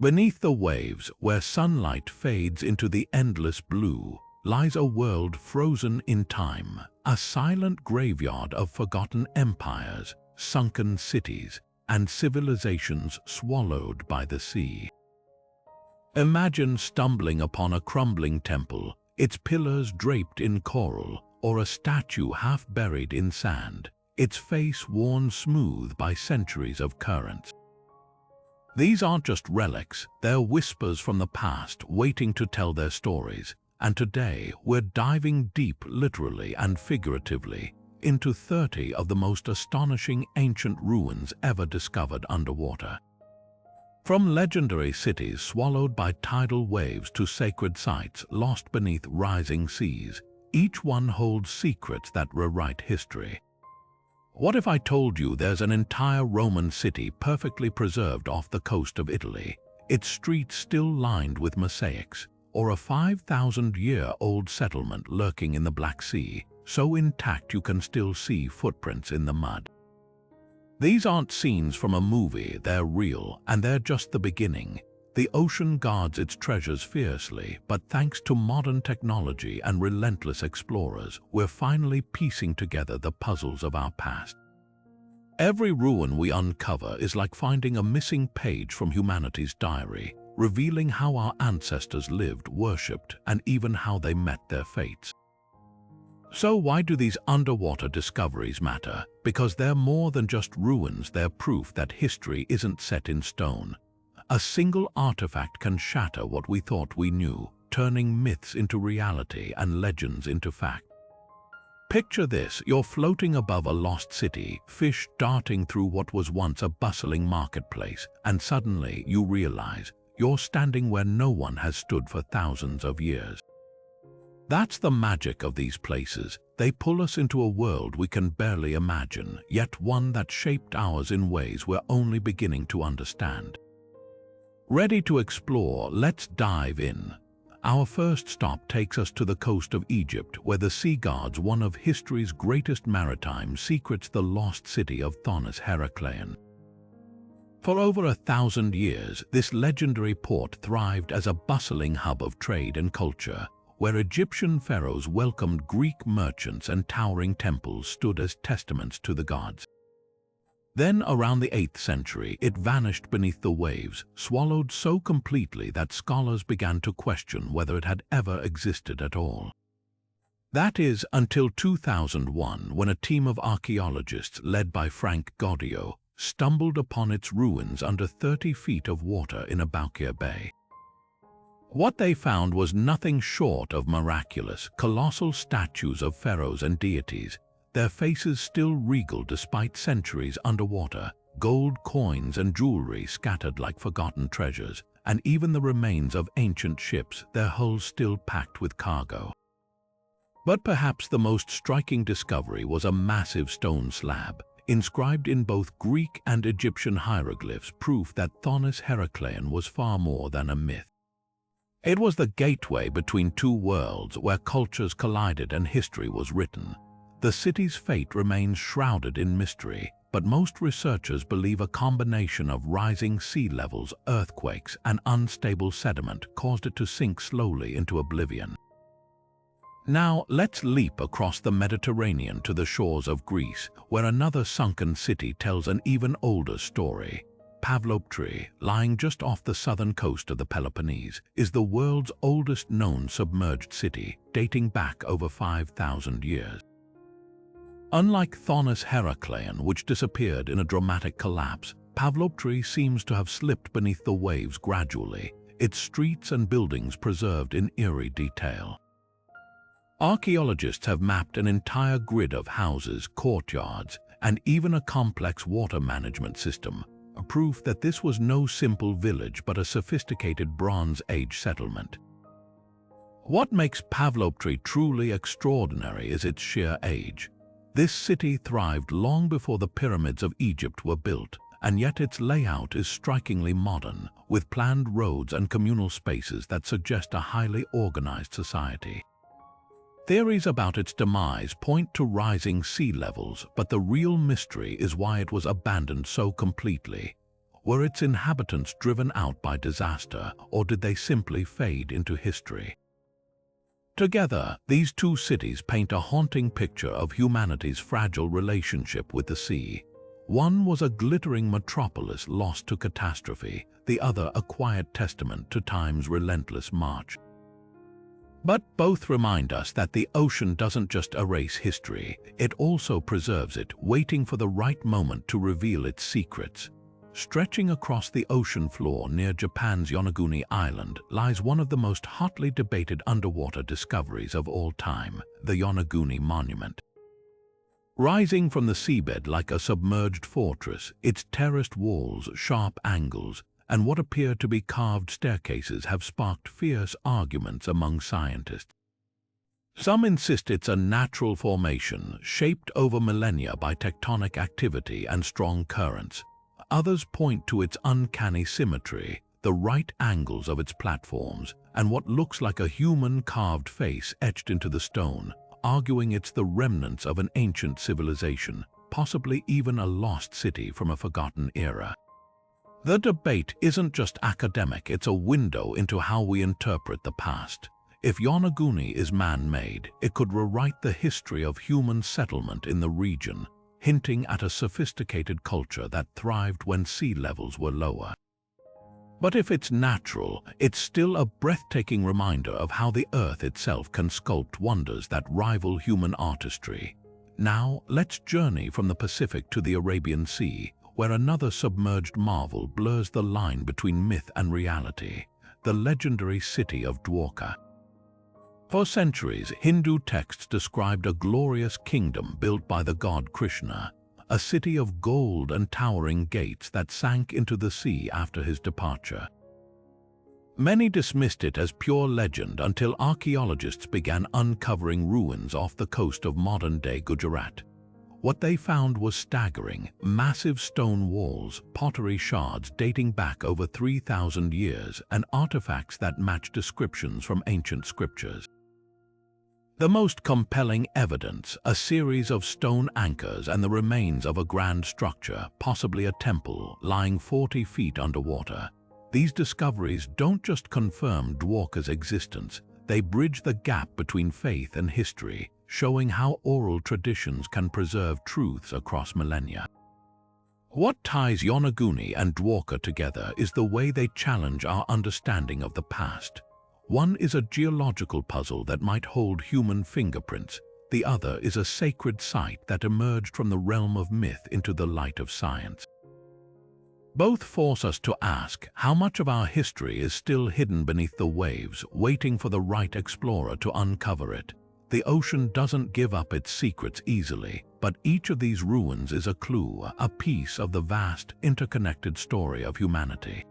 Beneath the waves, where sunlight fades into the endless blue, lies a world frozen in time, a silent graveyard of forgotten empires, sunken cities, and civilizations swallowed by the sea. Imagine stumbling upon a crumbling temple, its pillars draped in coral, or a statue half buried in sand, its face worn smooth by centuries of currents. These aren't just relics, they're whispers from the past waiting to tell their stories. And today, we're diving deep, literally and figuratively, into 30 of the most astonishing ancient ruins ever discovered underwater. From legendary cities swallowed by tidal waves to sacred sites lost beneath rising seas, each one holds secrets that rewrite history. What if I told you there's an entire Roman city perfectly preserved off the coast of Italy, its streets still lined with mosaics, or a 5,000-year-old settlement lurking in the Black Sea, so intact you can still see footprints in the mud? These aren't scenes from a movie, they're real, and they're just the beginning. The ocean guards its treasures fiercely, but thanks to modern technology and relentless explorers, we're finally piecing together the puzzles of our past. Every ruin we uncover is like finding a missing page from humanity's diary, revealing how our ancestors lived, worshipped, and even how they met their fates. So why do these underwater discoveries matter? Because they're more than just ruins, they're proof that history isn't set in stone. A single artifact can shatter what we thought we knew, turning myths into reality and legends into fact. Picture this, you're floating above a lost city, fish darting through what was once a bustling marketplace, and suddenly you realize you're standing where no one has stood for thousands of years. That's the magic of these places. They pull us into a world we can barely imagine, yet one that shaped ours in ways we're only beginning to understand. Ready to explore? Let's dive in. Our first stop takes us to the coast of Egypt, where the sea guards one of history's greatest maritime secrets, the lost city of Thonis-Heracleion. For over 1,000 years, this legendary port thrived as a bustling hub of trade and culture, where Egyptian pharaohs welcomed Greek merchants and towering temples stood as testaments to the gods. Then, around the 8th century, it vanished beneath the waves, swallowed so completely that scholars began to question whether it had ever existed at all. That is, until 2001, when a team of archaeologists led by Frank Gaudio stumbled upon its ruins under 30 feet of water in a Baiae Bay. What they found was nothing short of miraculous, colossal statues of pharaohs and deities, their faces still regal despite centuries underwater, gold coins and jewelry scattered like forgotten treasures, and even the remains of ancient ships, their hulls still packed with cargo. But perhaps the most striking discovery was a massive stone slab, inscribed in both Greek and Egyptian hieroglyphs, proof that Thonis-Heracleion was far more than a myth. It was the gateway between two worlds where cultures collided and history was written. The city's fate remains shrouded in mystery, but most researchers believe a combination of rising sea levels, earthquakes, and unstable sediment caused it to sink slowly into oblivion. Now, let's leap across the Mediterranean to the shores of Greece, where another sunken city tells an even older story. Pavlopetri, lying just off the southern coast of the Peloponnese, is the world's oldest known submerged city, dating back over 5,000 years. Unlike Thonis-Heracleion, which disappeared in a dramatic collapse, Pavlopetri seems to have slipped beneath the waves gradually, its streets and buildings preserved in eerie detail. Archaeologists have mapped an entire grid of houses, courtyards, and even a complex water management system, a proof that this was no simple village but a sophisticated Bronze Age settlement. What makes Pavlopetri truly extraordinary is its sheer age. This city thrived long before the pyramids of Egypt were built, and yet its layout is strikingly modern, with planned roads and communal spaces that suggest a highly organized society. Theories about its demise point to rising sea levels, but the real mystery is why it was abandoned so completely. Were its inhabitants driven out by disaster, or did they simply fade into history? Together, these two cities paint a haunting picture of humanity's fragile relationship with the sea. One was a glittering metropolis lost to catastrophe, the other a quiet testament to time's relentless march. But both remind us that the ocean doesn't just erase history, it also preserves it, waiting for the right moment to reveal its secrets. Stretching across the ocean floor near Japan's Yonaguni Island lies one of the most hotly debated underwater discoveries of all time, the Yonaguni Monument. Rising from the seabed like a submerged fortress, its terraced walls, sharp angles, and what appear to be carved staircases have sparked fierce arguments among scientists. Some insist it's a natural formation, shaped over millennia by tectonic activity and strong currents. Others point to its uncanny symmetry, the right angles of its platforms, and what looks like a human carved face etched into the stone, arguing it's the remnants of an ancient civilization, possibly even a lost city from a forgotten era. The debate isn't just academic, it's a window into how we interpret the past. If Yonaguni is man-made, it could rewrite the history of human settlement in the region, hinting at a sophisticated culture that thrived when sea levels were lower. But if it's natural, it's still a breathtaking reminder of how the Earth itself can sculpt wonders that rival human artistry. Now, let's journey from the Pacific to the Arabian Sea, where another submerged marvel blurs the line between myth and reality, the legendary city of Dwarka. For centuries, Hindu texts described a glorious kingdom built by the god Krishna, a city of gold and towering gates that sank into the sea after his departure. Many dismissed it as pure legend until archaeologists began uncovering ruins off the coast of modern-day Gujarat. What they found was staggering: massive stone walls, pottery shards dating back over 3,000 years, and artifacts that match descriptions from ancient scriptures. The most compelling evidence, a series of stone anchors and the remains of a grand structure, possibly a temple, lying 40 feet underwater. These discoveries don't just confirm Dwarka's existence, they bridge the gap between faith and history, showing how oral traditions can preserve truths across millennia. What ties Yonaguni and Dwarka together is the way they challenge our understanding of the past. One is a geological puzzle that might hold human fingerprints. The other is a sacred site that emerged from the realm of myth into the light of science. Both force us to ask how much of our history is still hidden beneath the waves, waiting for the right explorer to uncover it. The ocean doesn't give up its secrets easily, but each of these ruins is a clue, a piece of the vast, interconnected story of humanity.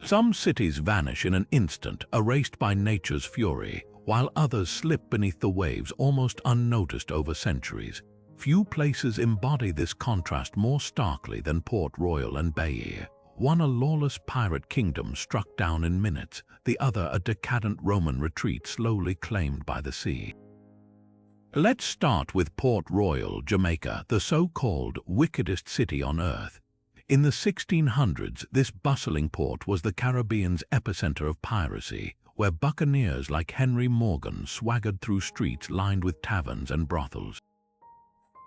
Some cities vanish in an instant, erased by nature's fury, while others slip beneath the waves almost unnoticed over centuries. Few places embody this contrast more starkly than Port Royal and Baiae. One a lawless pirate kingdom struck down in minutes, the other a decadent Roman retreat slowly claimed by the sea. Let's start with Port Royal, Jamaica, the so-called wickedest city on earth. In the 1600s, this bustling port was the Caribbean's epicenter of piracy, where buccaneers like Henry Morgan swaggered through streets lined with taverns and brothels.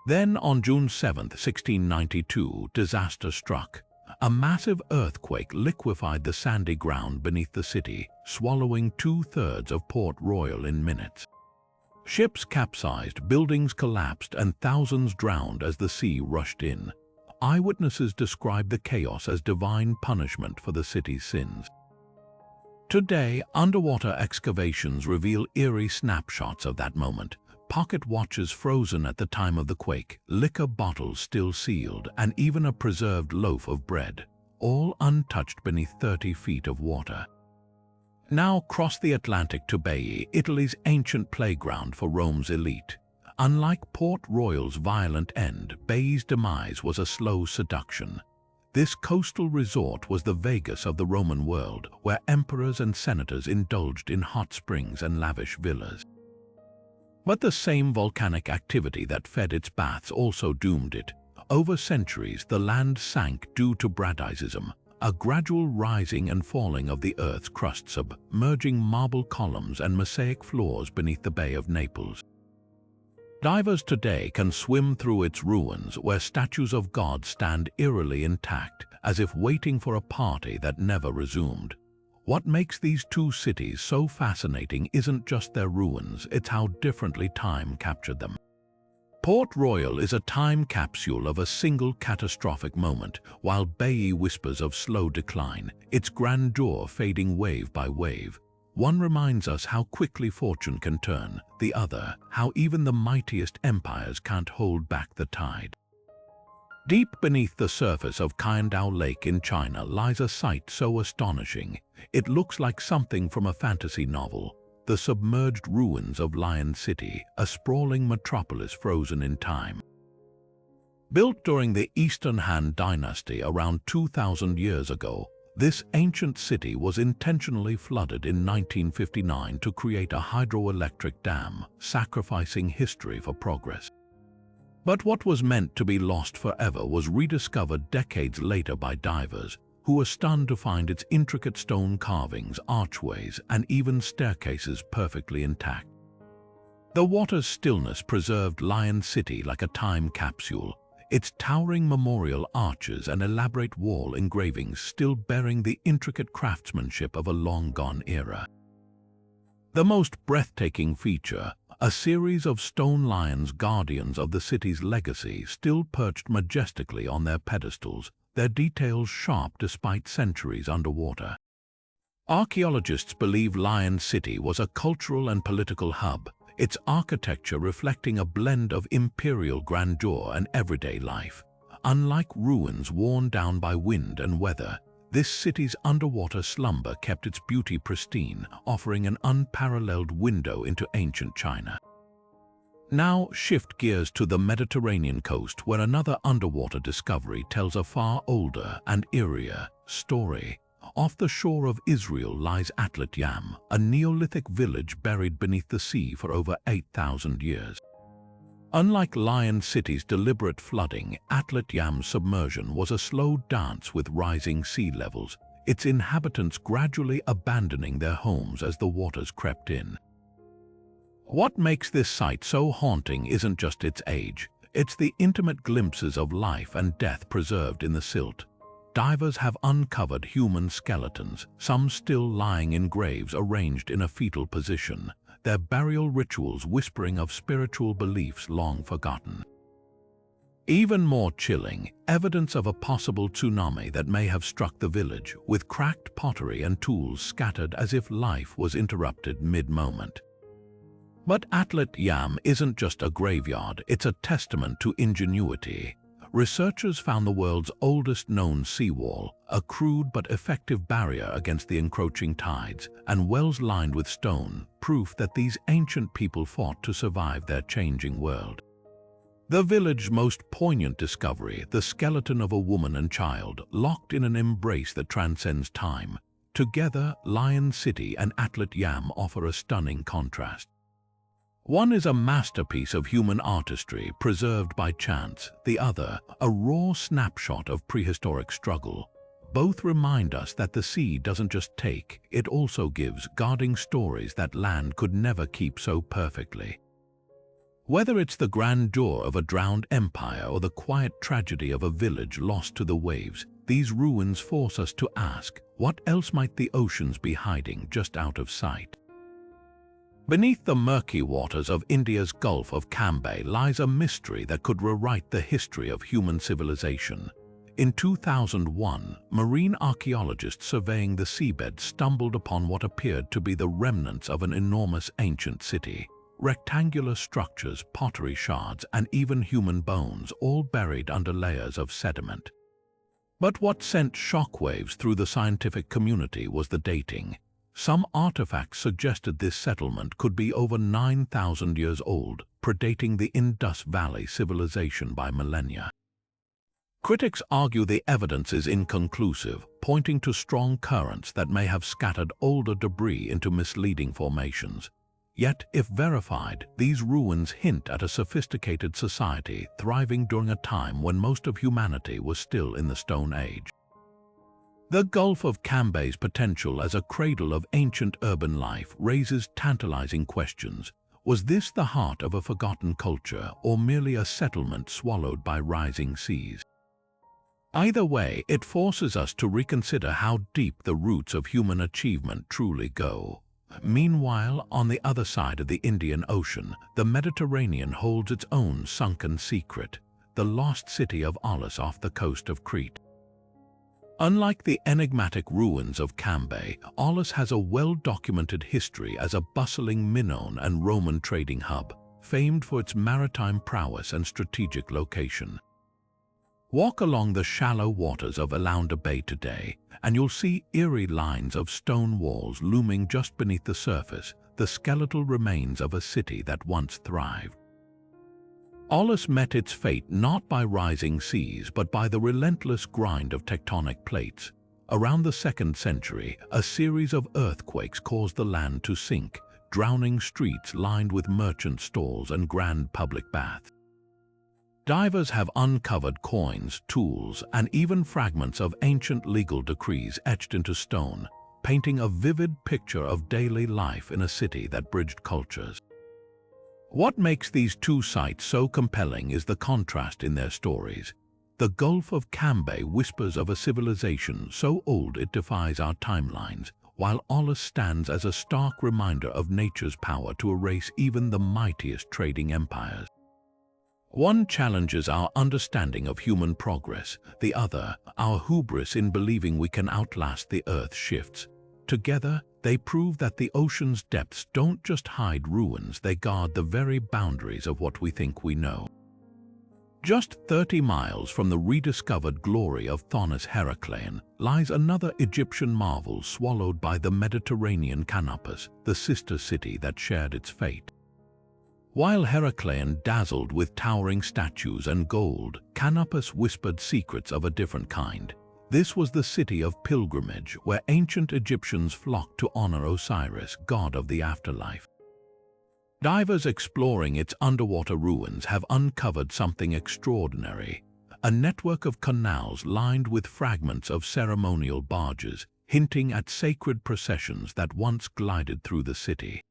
Then, on June 7, 1692, disaster struck. A massive earthquake liquefied the sandy ground beneath the city, swallowing 2/3 of Port Royal in minutes. Ships capsized, buildings collapsed, and thousands drowned as the sea rushed in. Eyewitnesses described the chaos as divine punishment for the city's sins. Today, underwater excavations reveal eerie snapshots of that moment. Pocket watches frozen at the time of the quake, liquor bottles still sealed, and even a preserved loaf of bread, all untouched beneath 30 feet of water. Now cross the Atlantic to Baiae, Italy's ancient playground for Rome's elite. Unlike Port Royal's violent end, Baiae's demise was a slow seduction. This coastal resort was the Vegas of the Roman world, where emperors and senators indulged in hot springs and lavish villas. But the same volcanic activity that fed its baths also doomed it. Over centuries, the land sank due to bradysism, a gradual rising and falling of the Earth's crust, submerging marble columns and mosaic floors beneath the Bay of Naples. Divers today can swim through its ruins where statues of gods stand eerily intact, as if waiting for a party that never resumed. What makes these two cities so fascinating isn't just their ruins, it's how differently time captured them. Port Royal is a time capsule of a single catastrophic moment, while Baiae whispers of slow decline, its grandeur fading wave by wave. One reminds us how quickly fortune can turn, the other, how even the mightiest empires can't hold back the tide. Deep beneath the surface of Qingdao Lake in China lies a sight so astonishing, it looks like something from a fantasy novel. The submerged ruins of Lion City, a sprawling metropolis frozen in time. Built during the Eastern Han Dynasty around 2,000 years ago, this ancient city was intentionally flooded in 1959 to create a hydroelectric dam, sacrificing history for progress. But what was meant to be lost forever was rediscovered decades later by divers, who were stunned to find its intricate stone carvings, archways, and even staircases perfectly intact. The water's stillness preserved Lion City like a time capsule, its towering memorial arches and elaborate wall engravings still bearing the intricate craftsmanship of a long-gone era. The most breathtaking feature, a series of stone lions, guardians of the city's legacy, still perched majestically on their pedestals, their details sharp despite centuries underwater. Archaeologists believe Lion City was a cultural and political hub, its architecture reflecting a blend of imperial grandeur and everyday life. Unlike ruins worn down by wind and weather, this city's underwater slumber kept its beauty pristine, offering an unparalleled window into ancient China. Now shift gears to the Mediterranean coast, where another underwater discovery tells a far older and eerier story. Off the shore of Israel lies Atlit-Yam, a Neolithic village buried beneath the sea for over 8,000 years. Unlike Lion City's deliberate flooding, Atlit-Yam's submersion was a slow dance with rising sea levels, its inhabitants gradually abandoning their homes as the waters crept in. What makes this site so haunting isn't just its age, it's the intimate glimpses of life and death preserved in the silt. Divers have uncovered human skeletons, some still lying in graves arranged in a fetal position, their burial rituals whispering of spiritual beliefs long forgotten. Even more chilling, evidence of a possible tsunami that may have struck the village, with cracked pottery and tools scattered as if life was interrupted mid-moment. But Atlit-Yam isn't just a graveyard, it's a testament to ingenuity. Researchers found the world's oldest known seawall, a crude but effective barrier against the encroaching tides, and wells lined with stone, proof that these ancient people fought to survive their changing world. The village's most poignant discovery, the skeleton of a woman and child, locked in an embrace that transcends time. Together, Lion City and Atlit-Yam offer a stunning contrast. One is a masterpiece of human artistry preserved by chance, the other, a raw snapshot of prehistoric struggle. Both remind us that the sea doesn't just take, it also gives, guarding stories that land could never keep so perfectly. Whether it's the grandeur of a drowned empire or the quiet tragedy of a village lost to the waves, these ruins force us to ask, what else might the oceans be hiding just out of sight? Beneath the murky waters of India's Gulf of Cambay lies a mystery that could rewrite the history of human civilization. In 2001, marine archaeologists surveying the seabed stumbled upon what appeared to be the remnants of an enormous ancient city. Rectangular structures, pottery shards, and even human bones, all buried under layers of sediment. But what sent shockwaves through the scientific community was the dating. Some artifacts suggested this settlement could be over 9,000 years old, predating the Indus Valley civilization by millennia. Critics argue the evidence is inconclusive, pointing to strong currents that may have scattered older debris into misleading formations. Yet, if verified, these ruins hint at a sophisticated society thriving during a time when most of humanity was still in the Stone Age. The Gulf of Cambay's potential as a cradle of ancient urban life raises tantalizing questions. Was this the heart of a forgotten culture, or merely a settlement swallowed by rising seas? Either way, it forces us to reconsider how deep the roots of human achievement truly go. Meanwhile, on the other side of the Indian Ocean, the Mediterranean holds its own sunken secret, the lost city of Aulis off the coast of Crete. Unlike the enigmatic ruins of Cambay, Aulis has a well-documented history as a bustling Minoan and Roman trading hub, famed for its maritime prowess and strategic location. Walk along the shallow waters of Alaunda Bay today, and you'll see eerie lines of stone walls looming just beneath the surface, the skeletal remains of a city that once thrived. Aulis met its fate not by rising seas, but by the relentless grind of tectonic plates. Around the 2nd century, a series of earthquakes caused the land to sink, drowning streets lined with merchant stalls and grand public baths. Divers have uncovered coins, tools, and even fragments of ancient legal decrees etched into stone, painting a vivid picture of daily life in a city that bridged cultures. What makes these two sites so compelling is the contrast in their stories. The Gulf of Cambay whispers of a civilization so old it defies our timelines, while Aulis stands as a stark reminder of nature's power to erase even the mightiest trading empires. One challenges our understanding of human progress, the other, our hubris in believing we can outlast the Earth's shifts. Together, they prove that the ocean's depths don't just hide ruins, they guard the very boundaries of what we think we know. Just 30 miles from the rediscovered glory of Thonis-Heracleion lies another Egyptian marvel swallowed by the Mediterranean Canopus, the sister city that shared its fate. While Heracleion dazzled with towering statues and gold, Canopus whispered secrets of a different kind. This was the city of pilgrimage, where ancient Egyptians flocked to honor Osiris, god of the afterlife. Divers exploring its underwater ruins have uncovered something extraordinary: a network of canals lined with fragments of ceremonial barges, hinting at sacred processions that once glided through the city.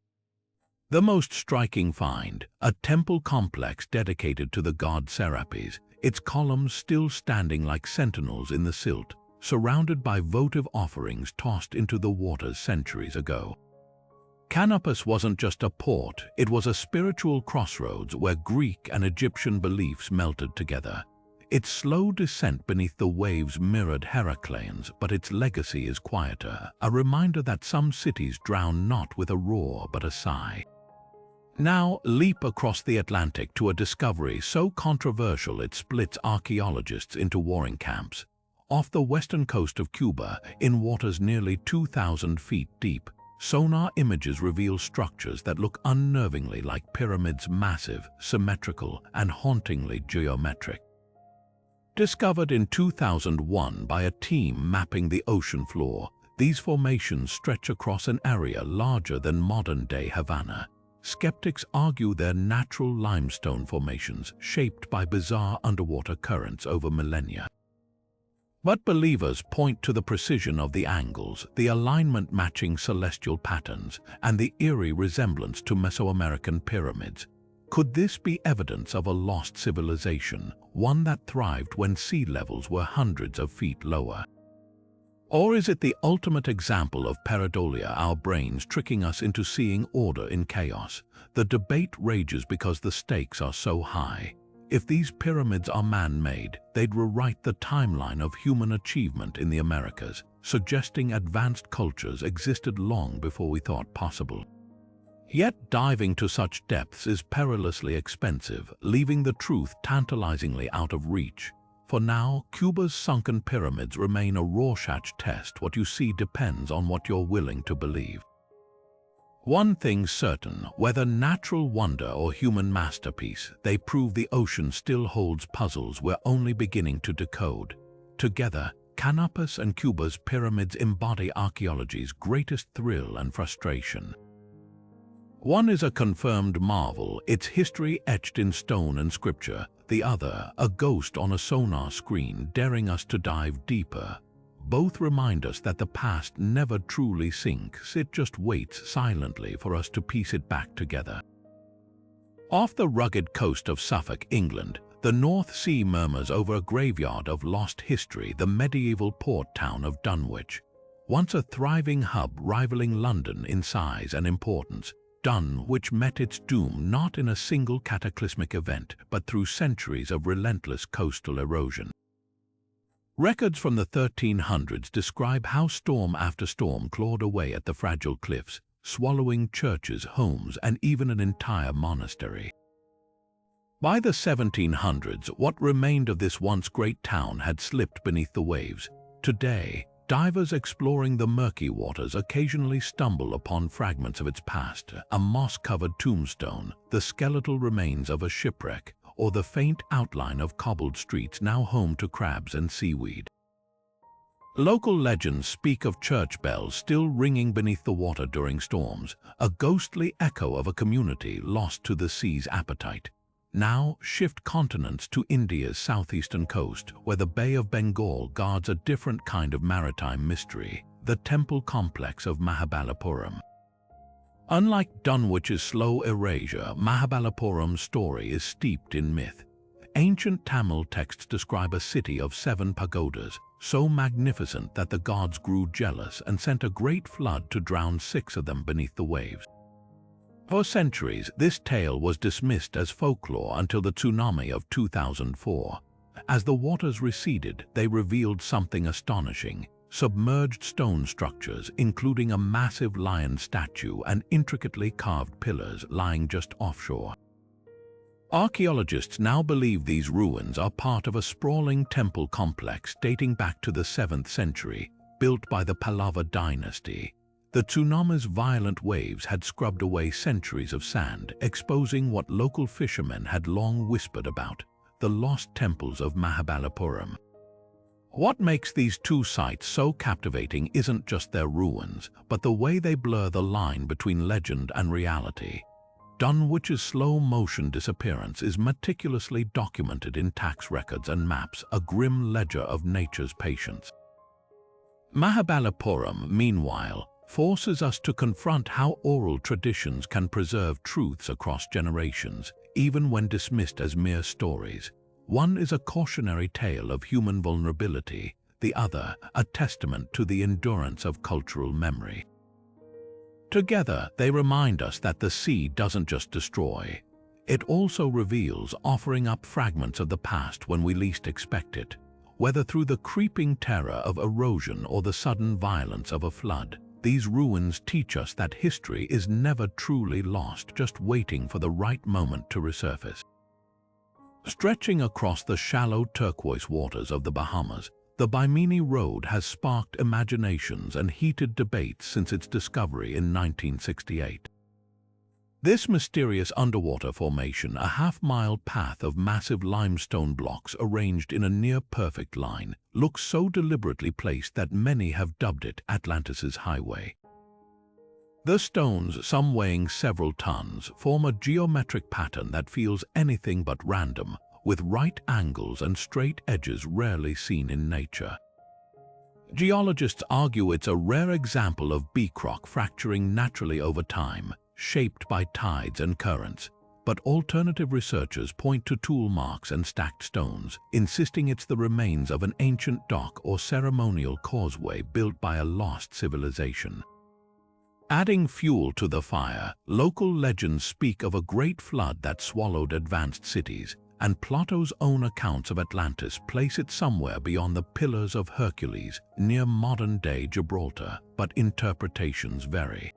The most striking find, a temple complex dedicated to the god Serapis, its columns still standing like sentinels in the silt, surrounded by votive offerings tossed into the waters centuries ago. Canopus wasn't just a port, it was a spiritual crossroads where Greek and Egyptian beliefs melted together. Its slow descent beneath the waves mirrored Heracleion's, but its legacy is quieter, a reminder that some cities drown not with a roar but a sigh. Now leap across the Atlantic to a discovery so controversial it splits archaeologists into warring camps. Off the western coast of Cuba, in waters nearly 2,000 feet deep, sonar images reveal structures that look unnervingly like pyramids, massive, symmetrical, and hauntingly geometric. Discovered in 2001 by a team mapping the ocean floor, these formations stretch across an area larger than modern-day Havana. Skeptics argue they're natural limestone formations shaped by bizarre underwater currents over millennia. But believers point to the precision of the angles, the alignment matching celestial patterns, and the eerie resemblance to Mesoamerican pyramids. Could this be evidence of a lost civilization, one that thrived when sea levels were hundreds of feet lower? Or is it the ultimate example of pareidolia, our brains tricking us into seeing order in chaos? The debate rages because the stakes are so high. If these pyramids are man-made, they'd rewrite the timeline of human achievement in the Americas, suggesting advanced cultures existed long before we thought possible. Yet diving to such depths is perilously expensive, leaving the truth tantalizingly out of reach. For now, Cuba's sunken pyramids remain a Rorschach test. What you see depends on what you're willing to believe. One thing's certain, whether natural wonder or human masterpiece, they prove the ocean still holds puzzles we're only beginning to decode. Together, Canopus and Cuba's pyramids embody archaeology's greatest thrill and frustration. One is a confirmed marvel, its history etched in stone and scripture. The other, a ghost on a sonar screen daring us to dive deeper. Both remind us that the past never truly sinks, it just waits silently for us to piece it back together. Off the rugged coast of Suffolk, England, the North Sea murmurs over a graveyard of lost history, the medieval port town of Dunwich. Once a thriving hub rivaling London in size and importance, Dunwich met its doom not in a single cataclysmic event, but through centuries of relentless coastal erosion. Records from the 1300s describe how storm after storm clawed away at the fragile cliffs, swallowing churches, homes, and even an entire monastery. By the 1700s, what remained of this once great town had slipped beneath the waves. Today, divers exploring the murky waters occasionally stumble upon fragments of its past, a moss-covered tombstone, the skeletal remains of a shipwreck, or the faint outline of cobbled streets now home to crabs and seaweed. Local legends speak of church bells still ringing beneath the water during storms, a ghostly echo of a community lost to the sea's appetite. Now shift continents to India's southeastern coast, where the Bay of Bengal guards a different kind of maritime mystery, the temple complex of Mahabalipuram. Unlike Dunwich's slow erasure, Mahabalipuram's story is steeped in myth. Ancient Tamil texts describe a city of 7 pagodas, so magnificent that the gods grew jealous and sent a great flood to drown 6 of them beneath the waves. For centuries, this tale was dismissed as folklore until the tsunami of 2004. As the waters receded, they revealed something astonishing: submerged stone structures, including a massive lion statue and intricately carved pillars lying just offshore. Archaeologists now believe these ruins are part of a sprawling temple complex dating back to the 7th century, built by the Pallava dynasty. The tsunami's violent waves had scrubbed away centuries of sand, exposing what local fishermen had long whispered about: the lost temples of Mahabalipuram. What makes these two sites so captivating isn't just their ruins, but the way they blur the line between legend and reality. Dunwich's slow-motion disappearance is meticulously documented in tax records and maps, a grim ledger of nature's patience. Mahabalipuram, meanwhile, forces us to confront how oral traditions can preserve truths across generations, even when dismissed as mere stories. One is a cautionary tale of human vulnerability, the other a testament to the endurance of cultural memory. Together, they remind us that the sea doesn't just destroy. It also reveals, offering up fragments of the past when we least expect it, whether through the creeping terror of erosion or the sudden violence of a flood. These ruins teach us that history is never truly lost, just waiting for the right moment to resurface. Stretching across the shallow turquoise waters of the Bahamas, the Bimini Road has sparked imaginations and heated debates since its discovery in 1968. This mysterious underwater formation, a half-mile path of massive limestone blocks arranged in a near-perfect line, looks so deliberately placed that many have dubbed it Atlantis' highway. The stones, some weighing several tons, form a geometric pattern that feels anything but random, with right angles and straight edges rarely seen in nature. Geologists argue it's a rare example of bedrock fracturing naturally over time, shaped by tides and currents, but alternative researchers point to tool marks and stacked stones, insisting it's the remains of an ancient dock or ceremonial causeway built by a lost civilization. Adding fuel to the fire, local legends speak of a great flood that swallowed advanced cities, and Plato's own accounts of Atlantis place it somewhere beyond the Pillars of Hercules, near modern-day Gibraltar, but interpretations vary.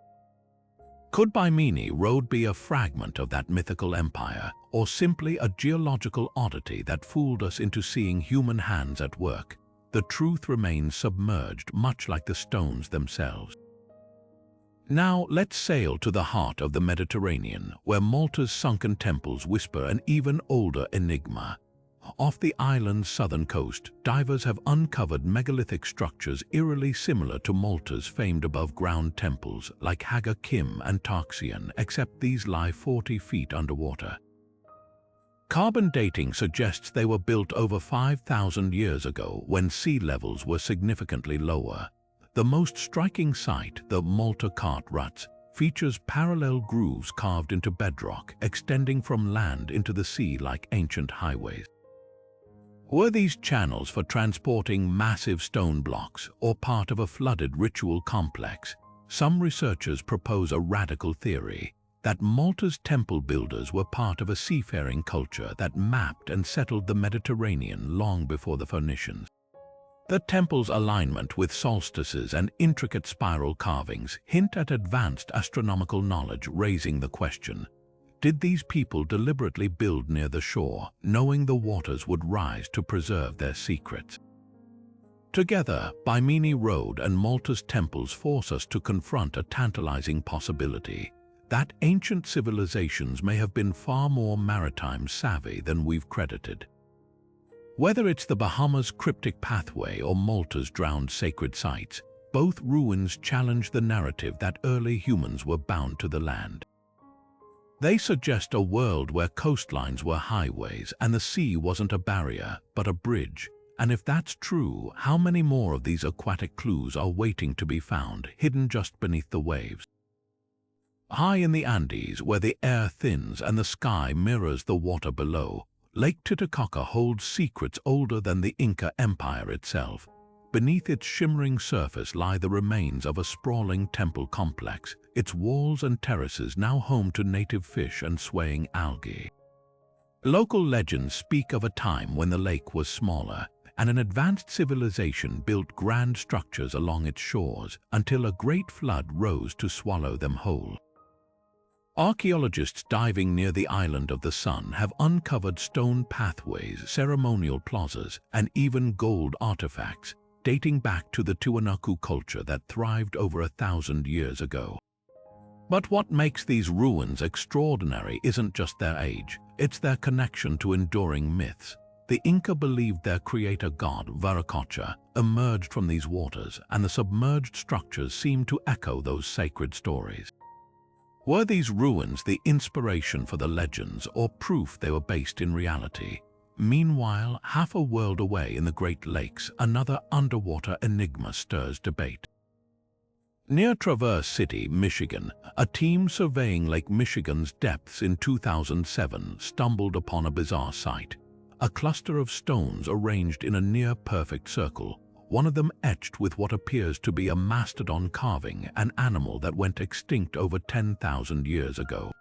Could Bimini Road be a fragment of that mythical empire, or simply a geological oddity that fooled us into seeing human hands at work? The truth remains submerged, much like the stones themselves. Now let's sail to the heart of the Mediterranean, where Malta's sunken temples whisper an even older enigma. Off the island's southern coast, divers have uncovered megalithic structures eerily similar to Malta's famed above-ground temples like Haga Kim and Tarxian, except these lie 40 feet underwater. Carbon dating suggests they were built over 5,000 years ago when sea levels were significantly lower. The most striking site, the Malta Cart Ruts, features parallel grooves carved into bedrock, extending from land into the sea like ancient highways. Were these channels for transporting massive stone blocks or part of a flooded ritual complex? Some researchers propose a radical theory that Malta's temple builders were part of a seafaring culture that mapped and settled the Mediterranean long before the Phoenicians. The temple's alignment with solstices and intricate spiral carvings hint at advanced astronomical knowledge, raising the question: did these people deliberately build near the shore, knowing the waters would rise to preserve their secrets? Together, Bimini Road and Malta's temples force us to confront a tantalizing possibility that ancient civilizations may have been far more maritime savvy than we've credited. Whether it's the Bahamas' cryptic pathway or Malta's drowned sacred sites, both ruins challenge the narrative that early humans were bound to the land. They suggest a world where coastlines were highways and the sea wasn't a barrier, but a bridge. And if that's true, how many more of these aquatic clues are waiting to be found, hidden just beneath the waves? High in the Andes, where the air thins and the sky mirrors the water below, Lake Titicaca holds secrets older than the Inca Empire itself. Beneath its shimmering surface lie the remains of a sprawling temple complex, its walls and terraces now home to native fish and swaying algae. Local legends speak of a time when the lake was smaller, and an advanced civilization built grand structures along its shores until a great flood rose to swallow them whole. Archaeologists diving near the Island of the Sun have uncovered stone pathways, ceremonial plazas, and even gold artifacts dating back to the Tiwanaku culture that thrived over 1,000 years ago. But what makes these ruins extraordinary isn't just their age, it's their connection to enduring myths. The Inca believed their creator god, Viracocha, emerged from these waters, and the submerged structures seem to echo those sacred stories. Were these ruins the inspiration for the legends or proof they were based in reality? Meanwhile, half a world away in the Great Lakes, another underwater enigma stirs debate. Near Traverse City, Michigan, a team surveying Lake Michigan's depths in 2007 stumbled upon a bizarre sight. A cluster of stones arranged in a near-perfect circle, one of them etched with what appears to be a mastodon carving, an animal that went extinct over 10,000 years ago.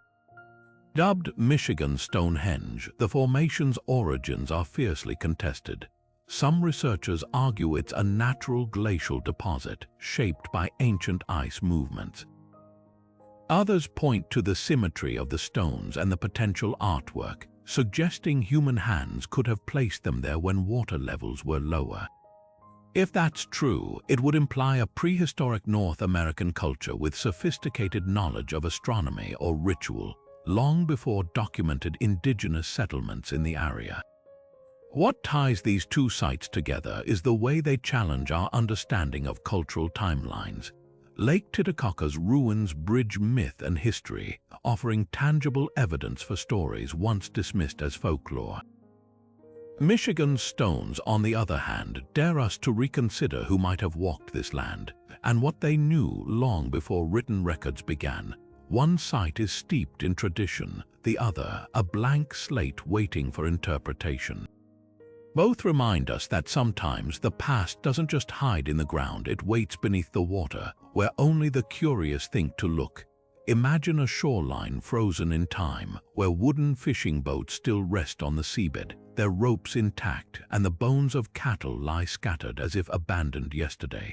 Dubbed Michigan Stonehenge, the formation's origins are fiercely contested. Some researchers argue it's a natural glacial deposit shaped by ancient ice movements. Others point to the symmetry of the stones and the potential artwork, suggesting human hands could have placed them there when water levels were lower. If that's true, it would imply a prehistoric North American culture with sophisticated knowledge of astronomy or ritual, long before documented indigenous settlements in the area. What ties these two sites together is the way they challenge our understanding of cultural timelines. Lake Titicaca's ruins bridge myth and history, offering tangible evidence for stories once dismissed as folklore. Michigan's stones, on the other hand, dare us to reconsider who might have walked this land, and what they knew long before written records began. One site is steeped in tradition, the other a blank slate waiting for interpretation. Both remind us that sometimes the past doesn't just hide in the ground, it waits beneath the water, where only the curious think to look. Imagine a shoreline frozen in time, where wooden fishing boats still rest on the seabed, their ropes intact, and the bones of cattle lie scattered as if abandoned yesterday.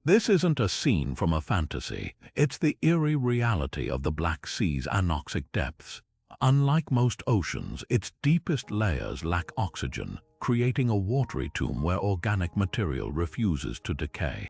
This isn't a scene from a fantasy, it's the eerie reality of the Black Sea's anoxic depths. Unlike most oceans, its deepest layers lack oxygen, creating a watery tomb where organic material refuses to decay.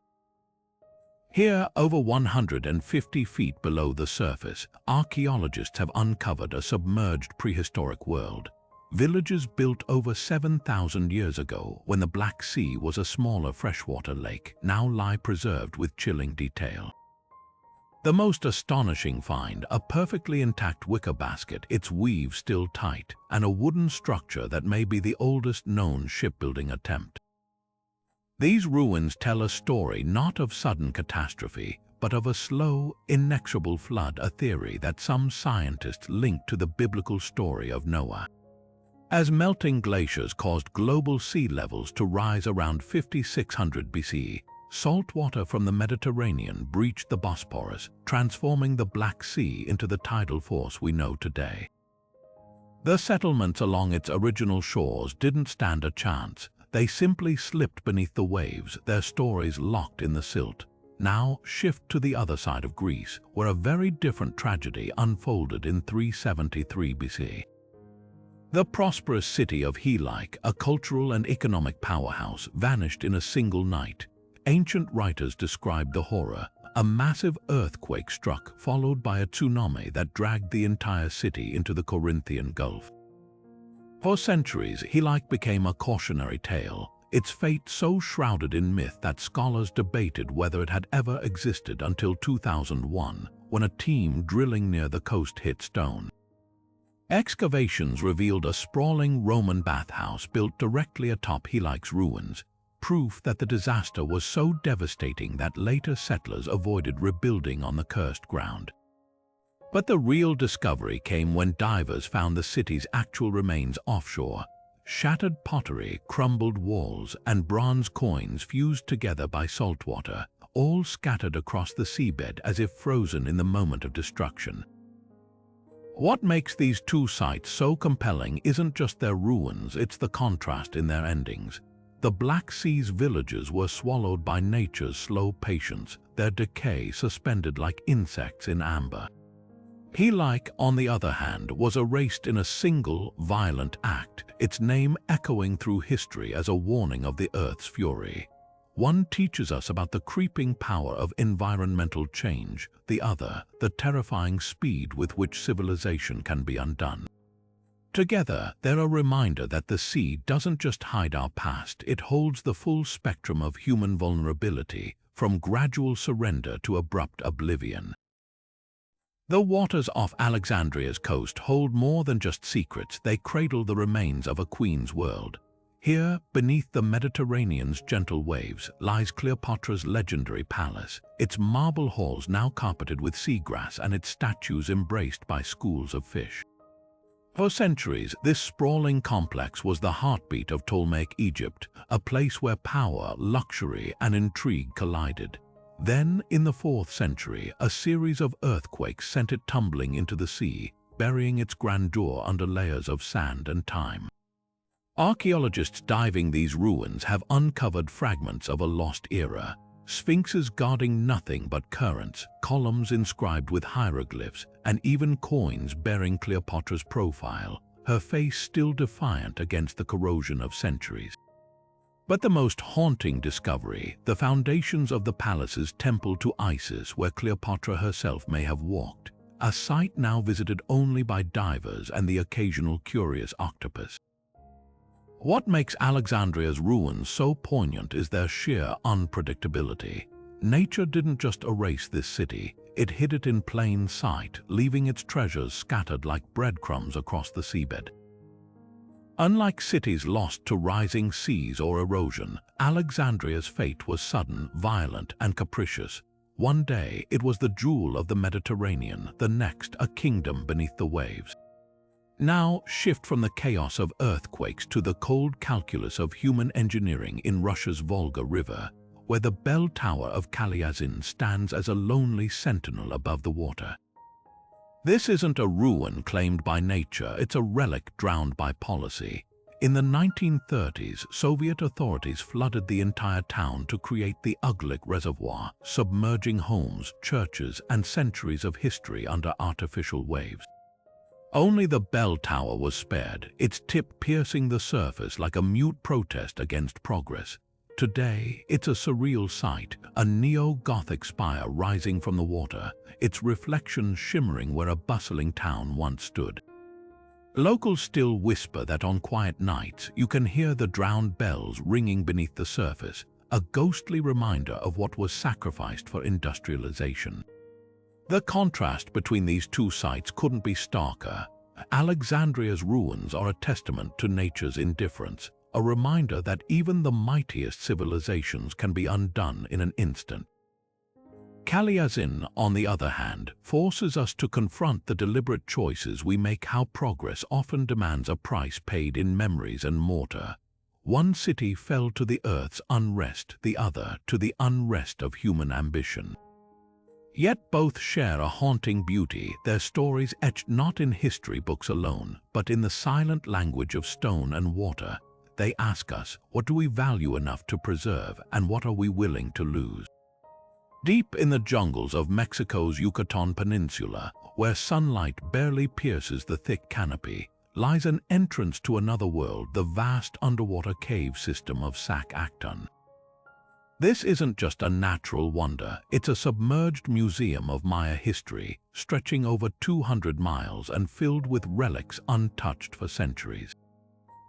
Here, over 150 feet below the surface, archaeologists have uncovered a submerged prehistoric world. villages built over 7,000 years ago when the Black Sea was a smaller freshwater lake now lie preserved with chilling detail. The most astonishing find, a perfectly intact wicker basket, its weave still tight, and a wooden structure that may be the oldest known shipbuilding attempt. These ruins tell a story not of sudden catastrophe, but of a slow, inexorable flood, a theory that some scientists link to the biblical story of Noah. As melting glaciers caused global sea levels to rise around 5600 BC, salt water from the Mediterranean breached the Bosporus, transforming the Black Sea into the tidal force we know today. The settlements along its original shores didn't stand a chance. They simply slipped beneath the waves, their stories locked in the silt. Now shift to the other side of Greece, where a very different tragedy unfolded in 373 BC. The prosperous city of Helike, a cultural and economic powerhouse, vanished in a single night. Ancient writers described the horror. A massive earthquake struck, followed by a tsunami that dragged the entire city into the Corinthian Gulf. For centuries, Helike became a cautionary tale, its fate so shrouded in myth that scholars debated whether it had ever existed until 2001, when a team drilling near the coast hit stone. Excavations revealed a sprawling Roman bathhouse built directly atop Helike's ruins, proof that the disaster was so devastating that later settlers avoided rebuilding on the cursed ground. But the real discovery came when divers found the city's actual remains offshore. Shattered pottery, crumbled walls, and bronze coins fused together by saltwater, all scattered across the seabed as if frozen in the moment of destruction. What makes these two sites so compelling isn't just their ruins, it's the contrast in their endings. The Black Sea's villages were swallowed by nature's slow patience, their decay suspended like insects in amber. Helike, on the other hand, was erased in a single, violent act, its name echoing through history as a warning of the Earth's fury. One teaches us about the creeping power of environmental change, the other, the terrifying speed with which civilization can be undone. Together, they're a reminder that the sea doesn't just hide our past, it holds the full spectrum of human vulnerability, from gradual surrender to abrupt oblivion. The waters off Alexandria's coast hold more than just secrets, they cradle the remains of a queen's world. Here, beneath the Mediterranean's gentle waves, lies Cleopatra's legendary palace, its marble halls now carpeted with seagrass and its statues embraced by schools of fish. For centuries, this sprawling complex was the heartbeat of Ptolemaic Egypt, a place where power, luxury, and intrigue collided. Then, in the 4th century, a series of earthquakes sent it tumbling into the sea, burying its grandeur under layers of sand and time. Archaeologists diving these ruins have uncovered fragments of a lost era, sphinxes guarding nothing but currents, columns inscribed with hieroglyphs, and even coins bearing Cleopatra's profile, her face still defiant against the corrosion of centuries. But the most haunting discovery, the foundations of the palace's temple to Isis, where Cleopatra herself may have walked, a site now visited only by divers and the occasional curious octopus. What makes Alexandria's ruins so poignant is their sheer unpredictability. Nature didn't just erase this city, it hid it in plain sight, leaving its treasures scattered like breadcrumbs across the seabed. Unlike cities lost to rising seas or erosion, Alexandria's fate was sudden, violent, and capricious. One day, it was the jewel of the Mediterranean, the next, a kingdom beneath the waves. Now, shift from the chaos of earthquakes to the cold calculus of human engineering in Russia's Volga River, where the bell tower of Kalyazin stands as a lonely sentinel above the water. This isn't a ruin claimed by nature, it's a relic drowned by policy. In the 1930s, Soviet authorities flooded the entire town to create the Uglik Reservoir, submerging homes, churches, and centuries of history under artificial waves. Only the bell tower was spared, its tip piercing the surface like a mute protest against progress. Today, it's a surreal sight, a neo-Gothic spire rising from the water, its reflection shimmering where a bustling town once stood. Locals still whisper that on quiet nights you can hear the drowned bells ringing beneath the surface, a ghostly reminder of what was sacrificed for industrialization. The contrast between these two sites couldn't be starker. Alexandria's ruins are a testament to nature's indifference, a reminder that even the mightiest civilizations can be undone in an instant. Caliazin, on the other hand, forces us to confront the deliberate choices we make, how progress often demands a price paid in memories and mortar. One city fell to the earth's unrest, the other to the unrest of human ambition. Yet both share a haunting beauty, their stories etched not in history books alone, but in the silent language of stone and water. They ask us, what do we value enough to preserve, and what are we willing to lose? Deep in the jungles of Mexico's Yucatan Peninsula, where sunlight barely pierces the thick canopy, lies an entrance to another world, the vast underwater cave system of Sac-Acton. This isn't just a natural wonder, it's a submerged museum of Maya history, stretching over 200 miles and filled with relics untouched for centuries.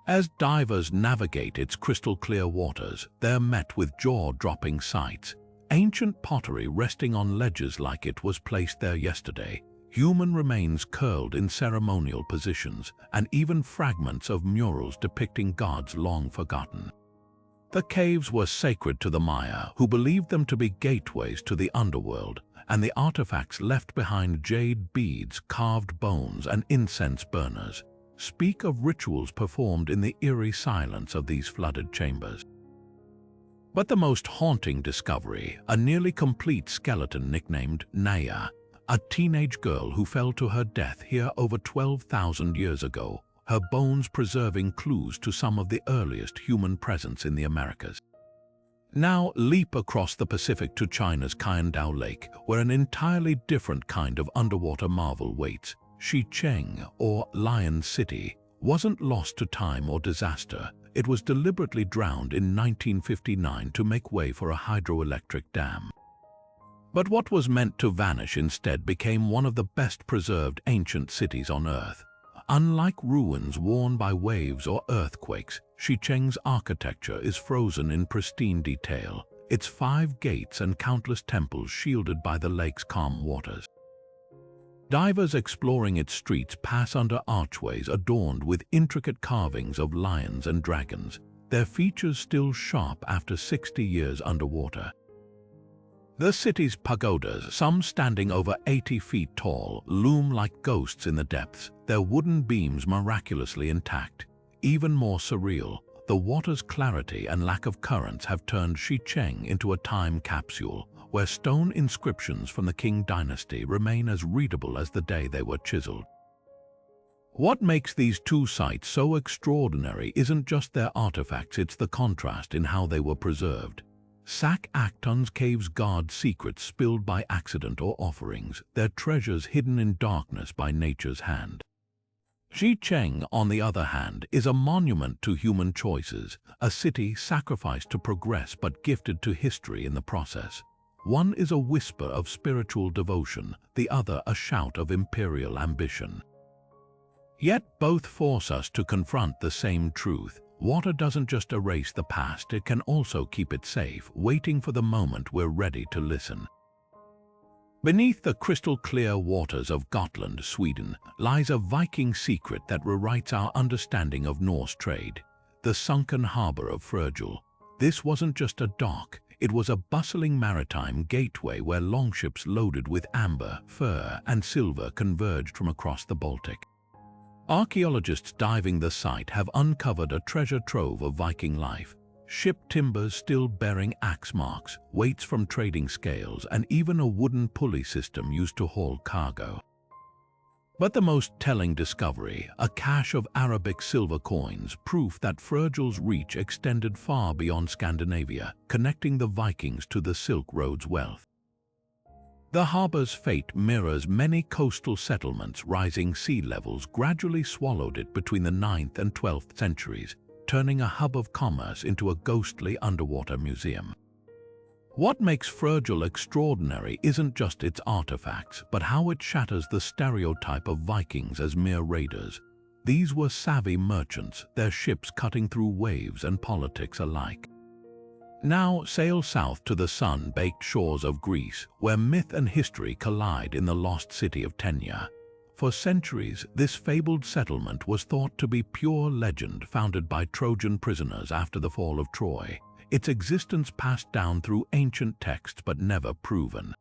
As divers navigate its crystal-clear waters, they're met with jaw-dropping sights. Ancient pottery resting on ledges like it was placed there yesterday, human remains curled in ceremonial positions, and even fragments of murals depicting gods long forgotten. The caves were sacred to the Maya, who believed them to be gateways to the underworld, and the artifacts left behind, jade beads, carved bones, and incense burners, speak of rituals performed in the eerie silence of these flooded chambers. But the most haunting discovery, a nearly complete skeleton nicknamed Naya, a teenage girl who fell to her death here over 12,000 years ago, her bones preserving clues to some of the earliest human presence in the Americas. Now leap across the Pacific to China's Qingdao Lake, where an entirely different kind of underwater marvel waits. Xicheng, or Lion City, wasn't lost to time or disaster. It was deliberately drowned in 1959 to make way for a hydroelectric dam. But what was meant to vanish instead became one of the best preserved ancient cities on Earth. Unlike ruins worn by waves or earthquakes, Xicheng's architecture is frozen in pristine detail, its 5 gates and countless temples shielded by the lake's calm waters. Divers exploring its streets pass under archways adorned with intricate carvings of lions and dragons, their features still sharp after 60 years underwater. The city's pagodas, some standing over 80 feet tall, loom like ghosts in the depths, their wooden beams miraculously intact. Even more surreal, the water's clarity and lack of currents have turned Xicheng into a time capsule, where stone inscriptions from the Qing dynasty remain as readable as the day they were chiseled. What makes these two sites so extraordinary isn't just their artifacts, it's the contrast in how they were preserved. Sac-Acton's caves guard secrets spilled by accident or offerings, their treasures hidden in darkness by nature's hand. Xicheng, on the other hand, is a monument to human choices, a city sacrificed to progress but gifted to history in the process. One is a whisper of spiritual devotion, the other a shout of imperial ambition. Yet both force us to confront the same truth. Water doesn't just erase the past, it can also keep it safe, waiting for the moment we're ready to listen. Beneath the crystal-clear waters of Gotland, Sweden, lies a Viking secret that rewrites our understanding of Norse trade. The sunken harbor of Frøjul. This wasn't just a dock, it was a bustling maritime gateway where longships loaded with amber, fur, and silver converged from across the Baltic. Archaeologists diving the site have uncovered a treasure trove of Viking life. Ship timbers still bearing axe marks, weights from trading scales, and even a wooden pulley system used to haul cargo. But the most telling discovery, a cache of Arabic silver coins, proof that Frøjul's reach extended far beyond Scandinavia, connecting the Vikings to the Silk Road's wealth. The harbor's fate mirrors many coastal settlements. Rising sea levels gradually swallowed it between the 9th and 12th centuries, turning a hub of commerce into a ghostly underwater museum. What makes Frøjul extraordinary isn't just its artifacts, but how it shatters the stereotype of Vikings as mere raiders. These were savvy merchants, their ships cutting through waves and politics alike. Now sail south to the sun-baked shores of Greece, where myth and history collide in the lost city of Tenia. For centuries, this fabled settlement was thought to be pure legend founded by Trojan prisoners after the fall of Troy, its existence passed down through ancient texts but never proven.